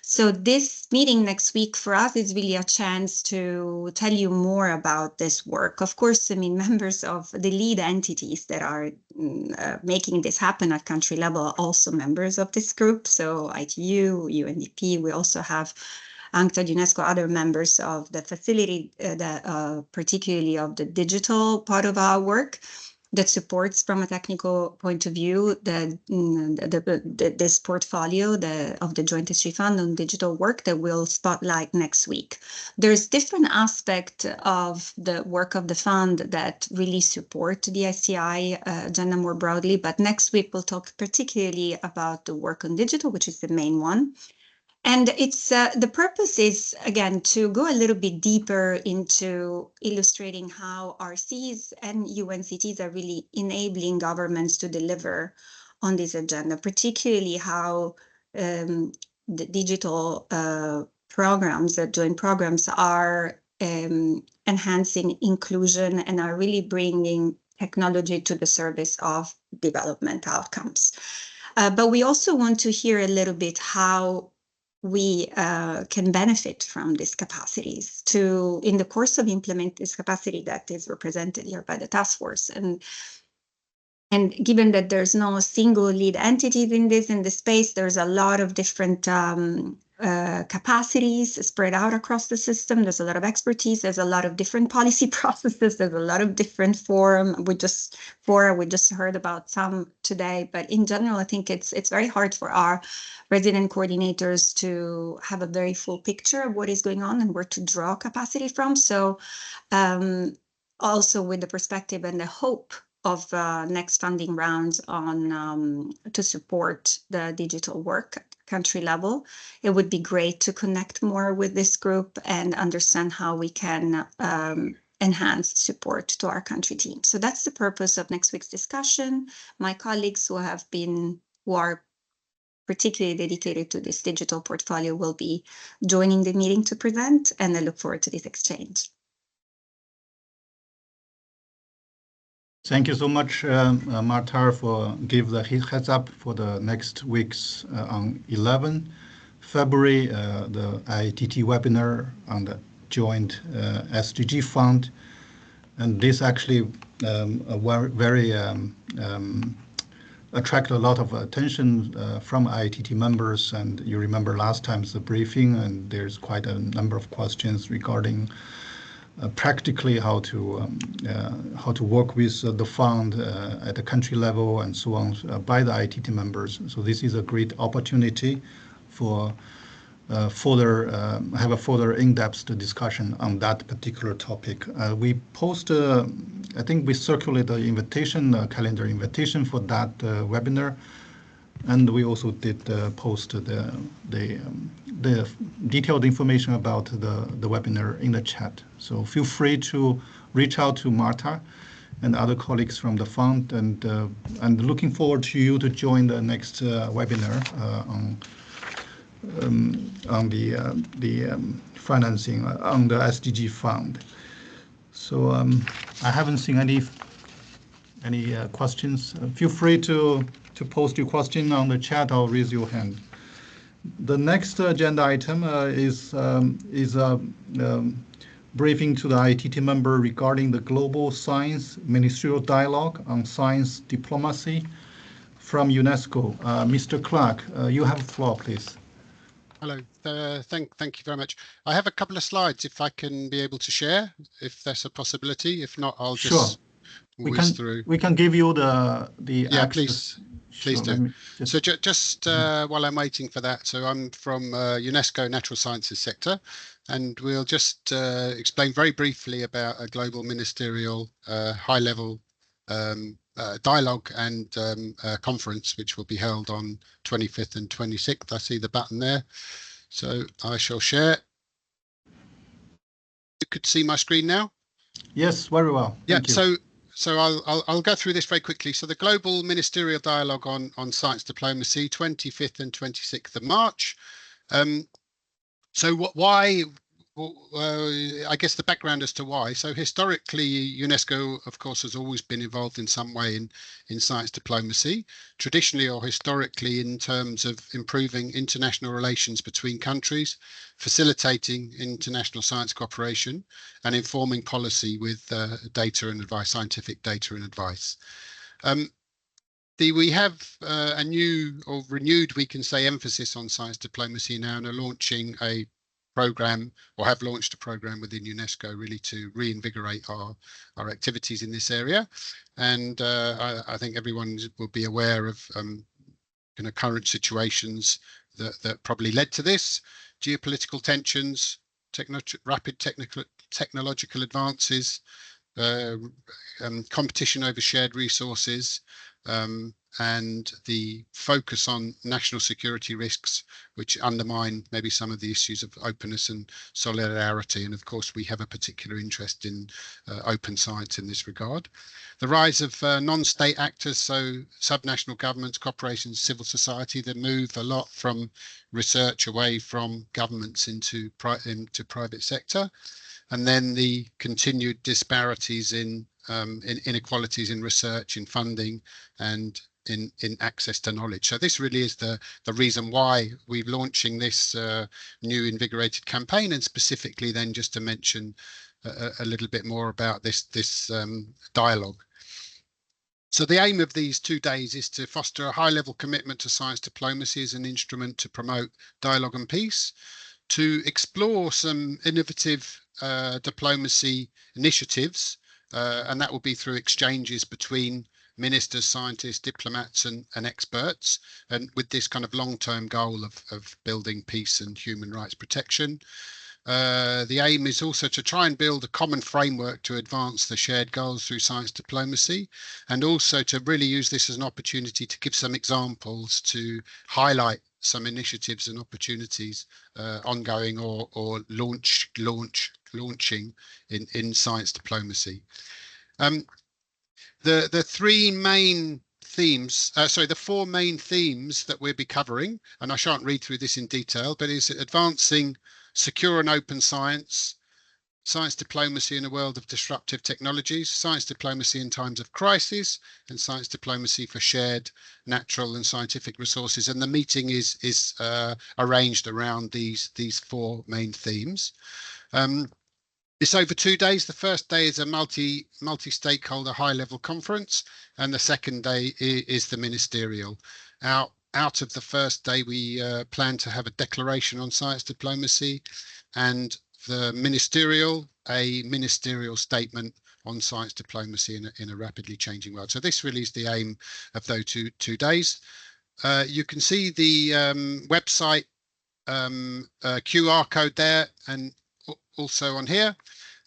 So this meeting next week for us is really a chance to tell you more about this work. Of course, I mean, members of the lead entities that are making this happen at country level are also members of this group. So ITU, UNDP, we also have UNCTAD, UNESCO, other members of the facility, particularly of the digital part of our work that supports from a technical point of view this portfolio of the Joint SG Fund on digital work that we'll spotlight next week. There's different aspects of the work of the fund that really support the STI agenda more broadly, but next week we'll talk particularly about the work on digital, which is the main one. And it's the purpose is, again, to go a little bit deeper into illustrating how RCs and UNCTs are really enabling governments to deliver on this agenda, particularly how the digital programs, the joint programs are enhancing inclusion and are really bringing technology to the service of development outcomes. But we also want to hear a little bit how we can benefit from these capacities in the course of implement this capacity that is represented here by the task force. And given that there's no single lead entity in the space, there's a lot of different capacities spread out across the system. There's a lot of expertise. There's a lot of different policy processes. There's a lot of different forums. We just heard about some today, but in general, I think it's very hard for our resident coordinators to have a very full picture of what is going on and where to draw capacity from. So also with the perspective and the hope of next funding rounds on to support the digital work at country level, it would be great to connect more with this group and understand how we can enhance support to our country team. So that's the purpose of next week's discussion. My colleagues who are particularly dedicated to this digital portfolio will be joining the meeting to present, and I look forward to this exchange. Thank you so much, Marta, for give the heads up for the next week's on 11 February, the IATT webinar on the joint SDG fund. And this actually very attract a lot of attention from IATT members. And you remember last time's the briefing, and there's quite a number of questions regarding practically how to work with the fund at the country level and so on by the IATT members. So this is a great opportunity for have a further in-depth discussion on that particular topic. We post, I think we circulate the invitation, calendar invitation for that webinar. And we also did post the detailed information about the webinar in the chat. So feel free to reach out to Marta and other colleagues from the fund, and looking forward to you to join the next webinar on the financing on the SDG fund. So I haven't seen any questions. Feel free to post your question on the chat or raise your hand. The next agenda item is a briefing to the IATT member regarding the Global Science Ministerial Dialogue on Science Diplomacy from UNESCO. Mr. Clark, you have the floor, please. Hello, thank you very much. I have a couple of slides if I can be able to share, if that's a possibility. If not, I'll just whiz through. We can give you the yeah, access. please. Please Sure, do. So just while I'm waiting for that, so I'm from UNESCO Natural Sciences sector, and we'll just explain very briefly about a global ministerial high-level dialogue and conference, which will be held on 25th and 26th. I see the button there. So I shall share. You could see my screen now? Yes, very well. Thank you. So I'll go through this very quickly. So the Global Ministerial Dialogue on Science Diplomacy, 25th and 26th of March. So why? I guess the background as to why. So historically, UNESCO, of course, has always been involved in some way in science diplomacy, traditionally or historically in terms of improving international relations between countries, facilitating international science cooperation, and informing policy with data and advice, scientific data and advice. We have a new or renewed, we can say, emphasis on science diplomacy now, and are launching a program, or have launched a program within UNESCO, really to reinvigorate our activities in this area. And I think everyone will be aware of kind of current situations that probably led to this: geopolitical tensions, rapid technological advances, competition over shared resources, and the focus on national security risks, which undermine maybe some of the issues of openness and solidarity. And of course, we have a particular interest in open science in this regard. The rise of non-state actors, so subnational governments, corporations, civil society, that move a lot from research away from governments into private sector. And then the continued disparities in inequalities in research, in funding, and in access to knowledge. So this really is the reason why we're launching this new invigorated campaign, and specifically then just to mention a little bit more about this dialogue. So the aim of these 2 days is to foster a high-level commitment to science diplomacy as an instrument to promote dialogue and peace, to explore some innovative diplomacy initiatives, and that will be through exchanges between ministers, scientists, diplomats and experts, and with this kind of long-term goal of building peace and human rights protection. The aim is also to try and build a common framework to advance the shared goals through science diplomacy, and also to really use this as an opportunity to give some examples to highlight some initiatives and opportunities ongoing or launching in science diplomacy. The 4 main themes that we'll be covering, and I shan't read through this in detail, but is advancing secure and open science, science diplomacy in a world of disruptive technologies, science diplomacy in times of crisis, and science diplomacy for shared natural and scientific resources. And the meeting is arranged around these 4 main themes. It's over 2 days. The first day is a multi-stakeholder high-level conference, and the second day is the ministerial. Out of the first day, we plan to have a declaration on science diplomacy, and the ministerial, a ministerial statement on science diplomacy in a rapidly changing world. So this really is the aim of those two days. You can see the website QR code there, and also on here.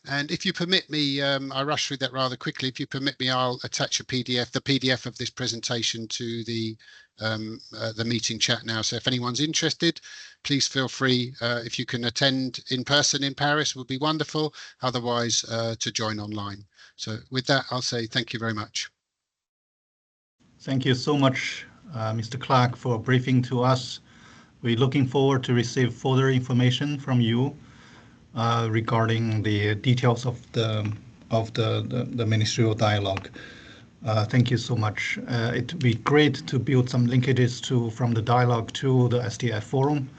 And if you permit me, I rushed through that rather quickly. If you permit me, I'll attach a PDF, the PDF of this presentation, to the meeting chat now. So if anyone's interested, please feel free. If you can attend in person in Paris, would be wonderful. Otherwise, to join online. So with that, I'll say thank you very much. Thank you so much, Mr. Clark, for briefing to us. We're looking forward to receive further information from you regarding the details of the ministerial dialogue. Thank you so much. It would be great to build some linkages from the dialogue to the SDF forum.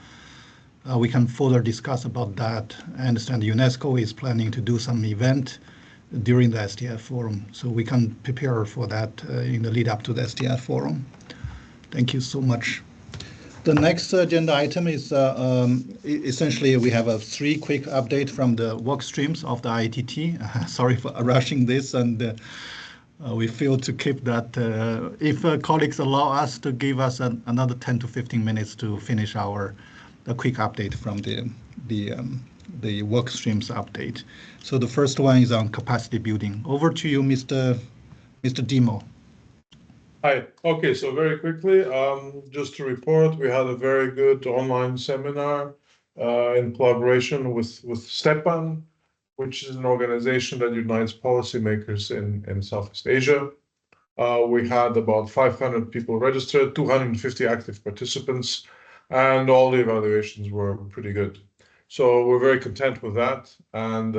We can further discuss about that. I understand UNESCO is planning to do some event during the SDF forum, so we can prepare for that in the lead up to the SDF forum. Thank you so much. The next agenda item is essentially we have 3 quick updates from the work streams of the IATT. Sorry for rushing this, and We feel to keep that. If colleagues allow us to give us another 10 to 15 minutes to finish a quick update from the work streams update. So the first one is on capacity building. Over to you, Mr. Dimo. Hi. Okay, so very quickly, just to report, we had a very good online seminar in collaboration with Stepan, which is an organization that unites policymakers in Southeast Asia. We had about 500 people registered, 250 active participants, and all the evaluations were pretty good. So we're very content with that, and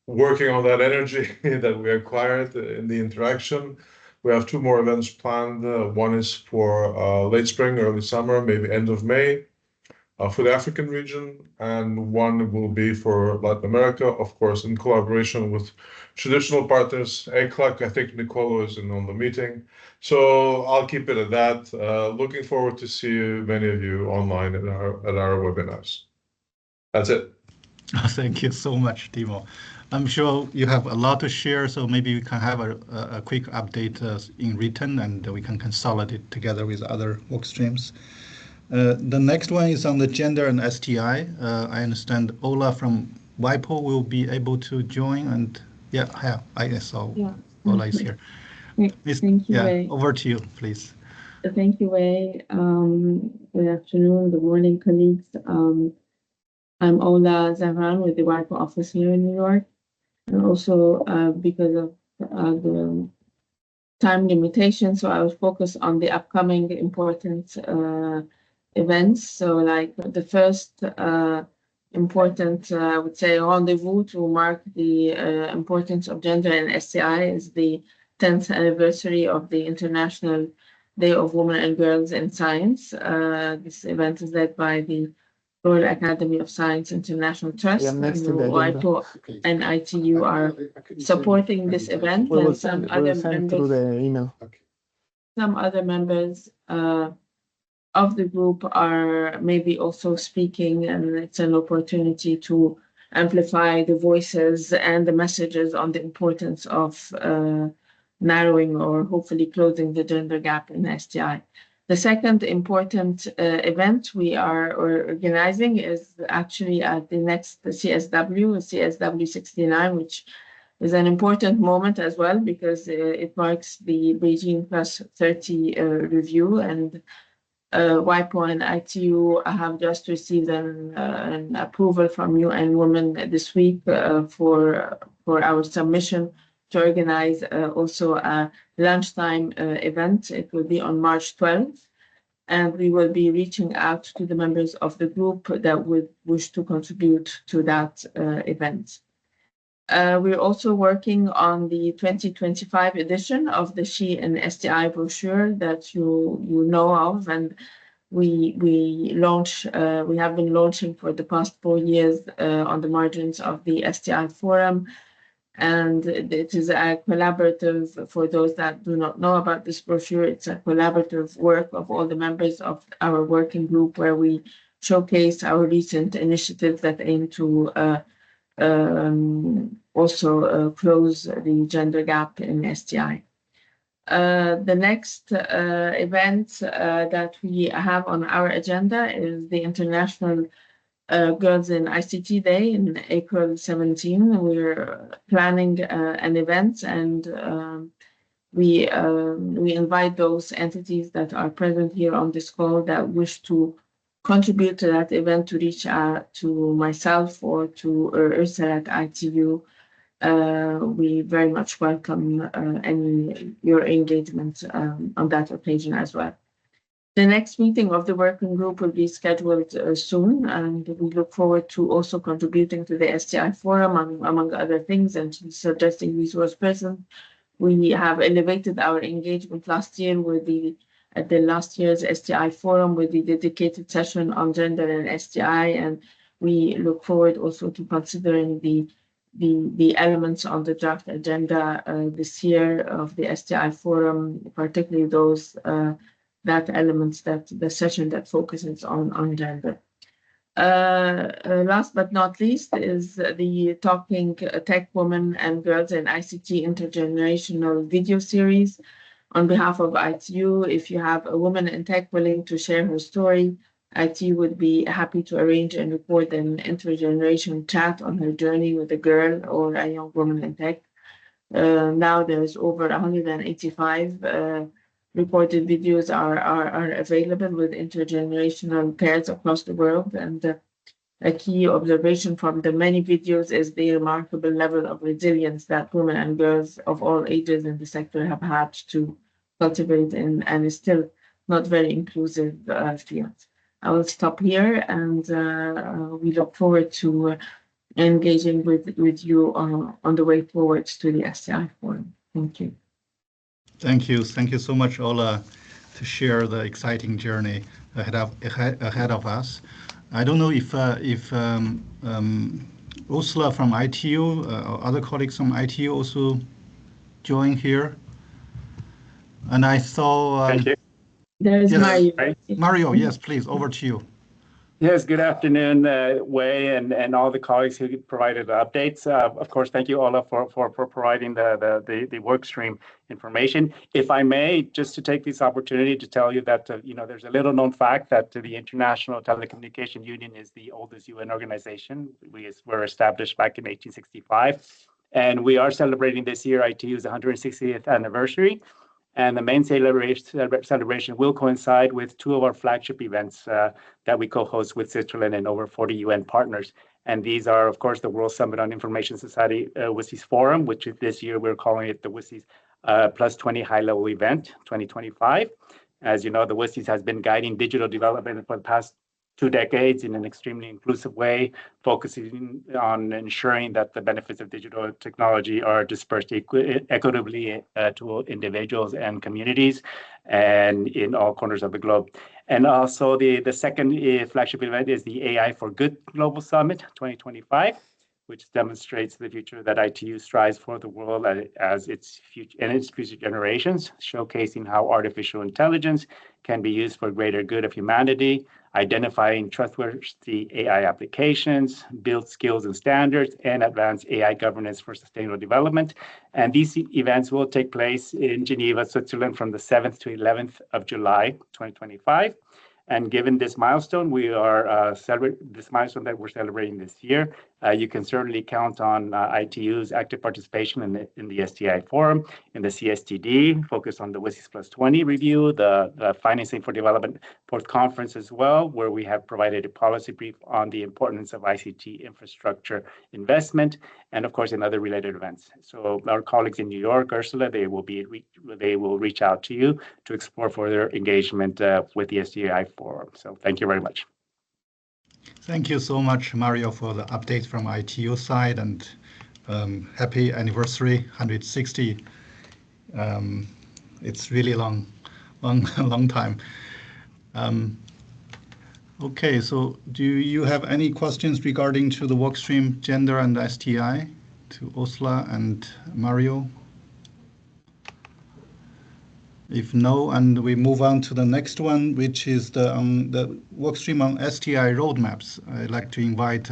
working on that energy that we acquired in the interaction. We have 2 more events planned. One is for late spring, early summer, maybe end of May, for the African region, and one will be for Latin America, of course, in collaboration with traditional partners. ECLAC, I think Nicolo is on the meeting. So I'll keep it at that. Looking forward to see many of you online at our webinars. That's it. Thank you so much, Timo. I'm sure you have a lot to share, so maybe we can have a quick update in written, and we can consolidate together with other work streams. The next one is on the gender and STI. I understand Ola from WIPO will be able to join, and I saw Ola is here. Thank you, Wei. Over to you, please. Thank you, Wei. Good afternoon, good morning, colleagues. I'm Ola Zahran with the WIPO office here in New York. And also because of the time limitation, so I will focus on the upcoming important events. So like the first important, I would say, rendezvous to mark the importance of gender and STI is the 10th anniversary of the International Day of Women and Girls in Science. This event is led by the Royal Academy of Science International Trust, and WIPO and ITU are supporting this event, and some other members of the group are maybe also speaking, and it's an opportunity to amplify the voices and the messages on the importance of narrowing or hopefully closing the gender gap in STI. The second important event we are organizing is actually at the next CSW 69, which is an important moment as well because it marks the Beijing Plus 30 review, and WIPO and ITU have just received an approval from UN Women this week for our submission to organize also a lunchtime event. It will be on March 12th, and we will be reaching out to the members of the group that would wish to contribute to that event. We're also working on the 2025 edition of the She and STI brochure that you know of, and we have been launching for the past 4 years on the margins of the STI forum. And it is a collaborative, for those that do not know about this brochure, it's a collaborative work of all the members of our working group where we showcase our recent initiatives that aim to also close the gender gap in STI. The next event that we have on our agenda is the International Girls in ICT Day in April 17. We're planning an event, and we invite those entities that are present here on this call that wish to contribute to that event to reach out to myself or to Ursula at ITU. We very much welcome your engagement on that occasion as well. The next meeting of the working group will be scheduled soon, and we look forward to also contributing to the STI forum, among other things, and suggesting resource persons. We have elevated our engagement last year at the last year's STI forum with the dedicated session on gender and STI, and we look forward also to considering the elements on the draft agenda this year of the STI forum, particularly those that elements, that the session that focuses on gender. Last but not least is the Talking Tech Women and Girls in ICT Intergenerational video series. On behalf of ITU, if you have a woman in tech willing to share her story, ITU would be happy to arrange and record an intergenerational chat on her journey with a girl or a young woman in tech. Now there's over 185 reported videos are available with intergenerational pairs across the world. And a key observation from the many videos is the remarkable level of resilience that women and girls of all ages in the sector have had to cultivate in and is still not very inclusive field. I will stop here, and we look forward to engaging with you on the way forward to the STI Forum. Thank you. Thank you. Thank you so much, Ola, to share the exciting journey ahead of us. I don't know if Ursula from ITU or other colleagues from ITU also join here. And I saw... Thank you. There's yes, Mario. Mario, yes, please, over to you. Yes, good afternoon, Wei and all the colleagues who provided the updates. Of course, thank you, Ola, for providing the work stream information. If I may, just to take this opportunity to tell you that, there's a little known fact that the International Telecommunication Union is the oldest UN organization. We were established back in 1865, and we are celebrating this year ITU's 160th anniversary. And the main celebration will coincide with two of our flagship events that we co-host with Switzerland and over 40 UN partners. And these are, of course, the World Summit on Information Society WSIS Forum, which this year we're calling it the WSIS Plus 20 High Level Event 2025. As you know, the WSIS has been guiding digital development for the past 2 decades in an extremely inclusive way, focusing on ensuring that the benefits of digital technology are dispersed equitably to individuals and communities and in all corners of the globe. And also the second flagship event is the AI for Good Global Summit 2025, which demonstrates the future that ITU strives for the world as its future generations, showcasing how artificial intelligence can be used for greater good of humanity, identifying trustworthy AI applications, build skills and standards, and advance AI governance for sustainable development. And these events will take place in Geneva, Switzerland from the 7th to 11th of July, 2025. And given this milestone, we are this milestone that we're celebrating this year, you can certainly count on ITU's active participation in the STI Forum, in the CSTD, focused on the WSIS Plus 20 review, the Financing for Development Fourth Conference as well, where we have provided a policy brief on the importance of ICT infrastructure investment, and of course in other related events. So our colleagues in New York, Ursula, they will reach out to you to explore further engagement with the STI Forum. So thank you very much. Thank you so much, Mario, for the update from ITU side, and happy anniversary, 160. It's really long time. Okay, so do you have any questions regarding to the workstream gender and STI to Ursula and Mario? If no, and we move on to the next one, which is the workstream on STI roadmaps. I'd like to invite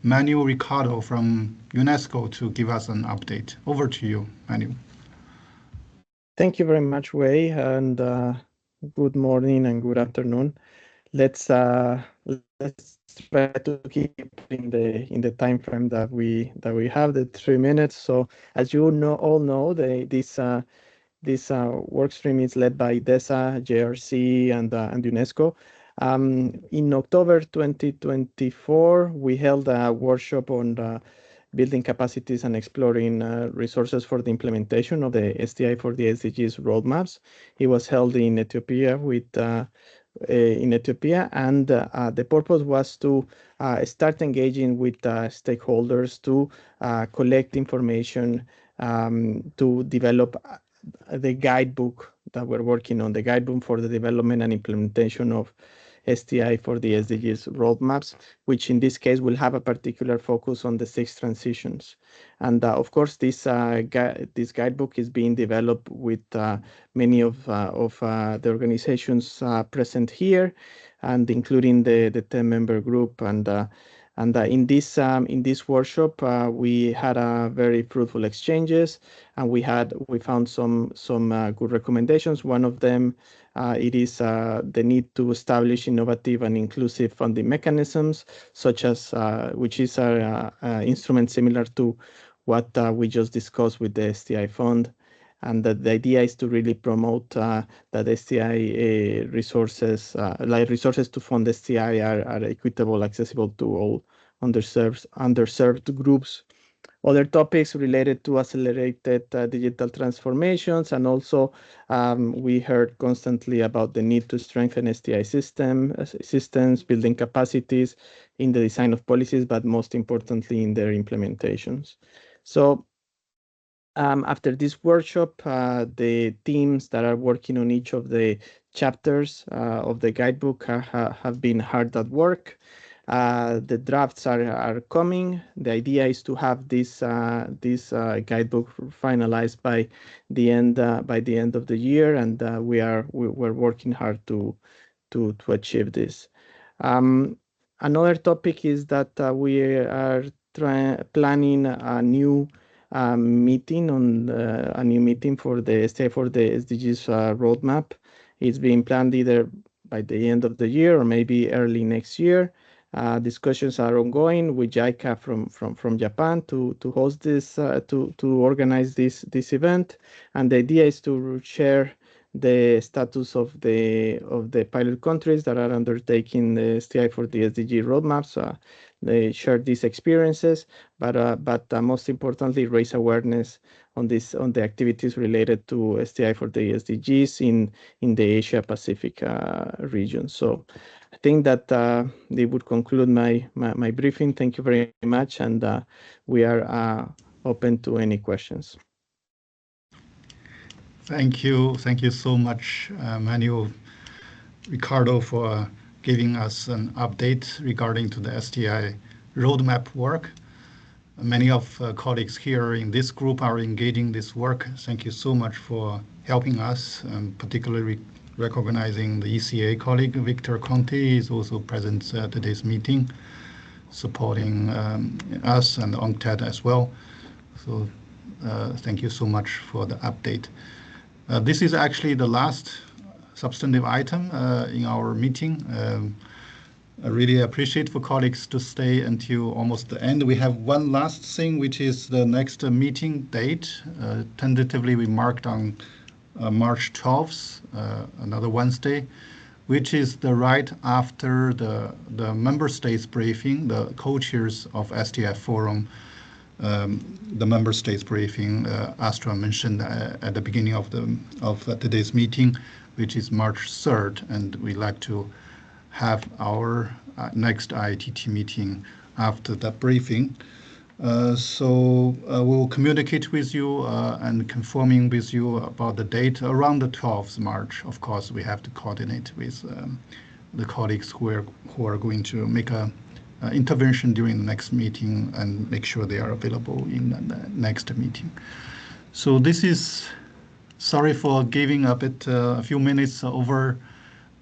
Manu Ricardo from UNESCO to give us an update. Over to you, Manu. Thank you very much, Wei, and good morning and good afternoon. Let's try to keep in the time frame that we have, the 3 minutes. So as you all know, this work stream is led by DESA, JRC, and UNESCO. In October 2024, we held a workshop on building capacities and exploring resources for the implementation of the STI for the SDGs roadmaps. It was held in Ethiopia and the purpose was to start engaging with stakeholders to collect information to develop the guidebook that we're working on, the guidebook for the development and implementation of STI for the SDGs roadmaps, which in this case will have a particular focus on the 6 transitions. And of course, this guidebook is being developed with many of the organizations present here, and including the 10-member group. And in this workshop, we had very fruitful exchanges, and we found some good recommendations. One of them it is the need to establish innovative and inclusive funding mechanisms, such as which is an instrument similar to what we just discussed with the STI fund. And the idea is to really promote that STI resources, like resources to fund STI, are equitable, accessible to all underserved groups. Other topics related to accelerated digital transformations, and also we heard constantly about the need to strengthen STI systems, building capacities in the design of policies, but most importantly in their implementations. So after this workshop, the teams that are working on each of the chapters of the guidebook have been hard at work. The drafts are coming. The idea is to have this guidebook finalized by the end of the year, and we're working hard to achieve this. Another topic is that we are planning a new meeting for the SDGs roadmap. It's being planned either by the end of the year or maybe early next year. Discussions are ongoing with JICA from Japan to host this to organize this event, and the idea is to share the status of the pilot countries that are undertaking the STI for the SDG roadmaps. They share these experiences, but most importantly, raise awareness on the activities related to STI for the SDGs in the Asia Pacific region. So I think that they would conclude my briefing. Thank you very much, and we are open to any questions. Thank you so much, Manuel, Ricardo, for giving us an update regarding to the STI roadmap work. Many of colleagues here in this group are engaging this work. Thank you so much for helping us, particularly recognizing the ECA colleague, Victor Conte, is also present at today's meeting, supporting us and UNCTAD as well. So thank you so much for the update. This is actually the last substantive item in our meeting. I really appreciate for colleagues to stay until almost the end. We have one last thing, which is the next meeting date. Tentatively, we marked on March 12th, another Wednesday, which is the right after the member states briefing, the co-chairs of STI Forum, the member states briefing Astra mentioned at the beginning of today's meeting, which is March 3rd, and we'd like to have our next IATT meeting after that briefing. So we'll communicate with you and confirming with you about the date around the 12th March. Of course, we have to coordinate with the colleagues who are going to make a intervention during the next meeting and make sure they are available in the next meeting. So this is, sorry for giving a few minutes over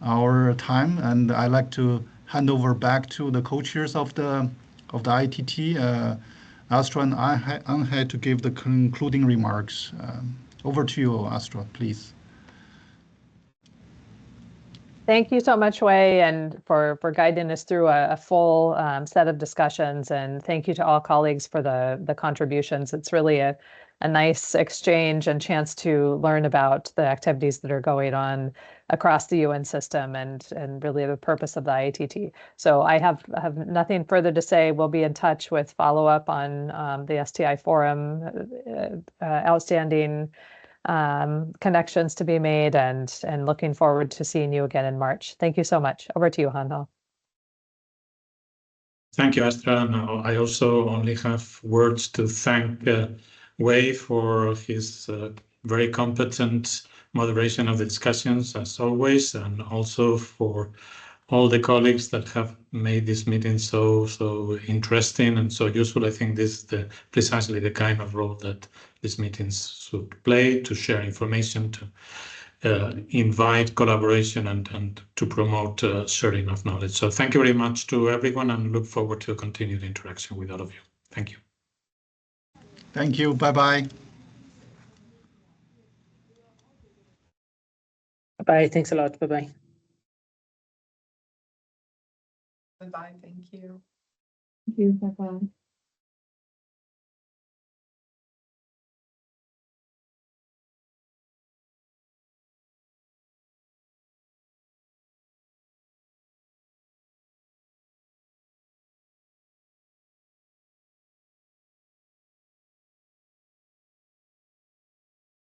our time, and I'd like to hand over back to the co-chairs of the IATT, Astra and Angel, to give the concluding remarks. Over to you, Astra, please. Thank you so much, Wei, and for guiding us through a full set of discussions. And thank you to all colleagues for the contributions. It's really a nice exchange and chance to learn about the activities that are going on across the UN system and really the purpose of the IATT. So I have nothing further to say. We'll be in touch with follow-up on the STI Forum, outstanding connections to be made, and looking forward to seeing you again in March. Thank you so much. Over to you, Angel. Thank you, Astra. Now, I also only have words to thank Wei for his very competent moderation of the discussions, as always, and also for all the colleagues that have made this meeting so interesting and so useful. I think this is precisely the kind of role that these meetings should play, to share information, to invite collaboration and to promote sharing of knowledge. So thank you very much to everyone, and look forward to continued interaction with all of you. Thank you. Thank you. Bye-bye. Bye. Thanks a lot. Bye-bye. Bye-bye. Thank you. Thank you. Bye-bye.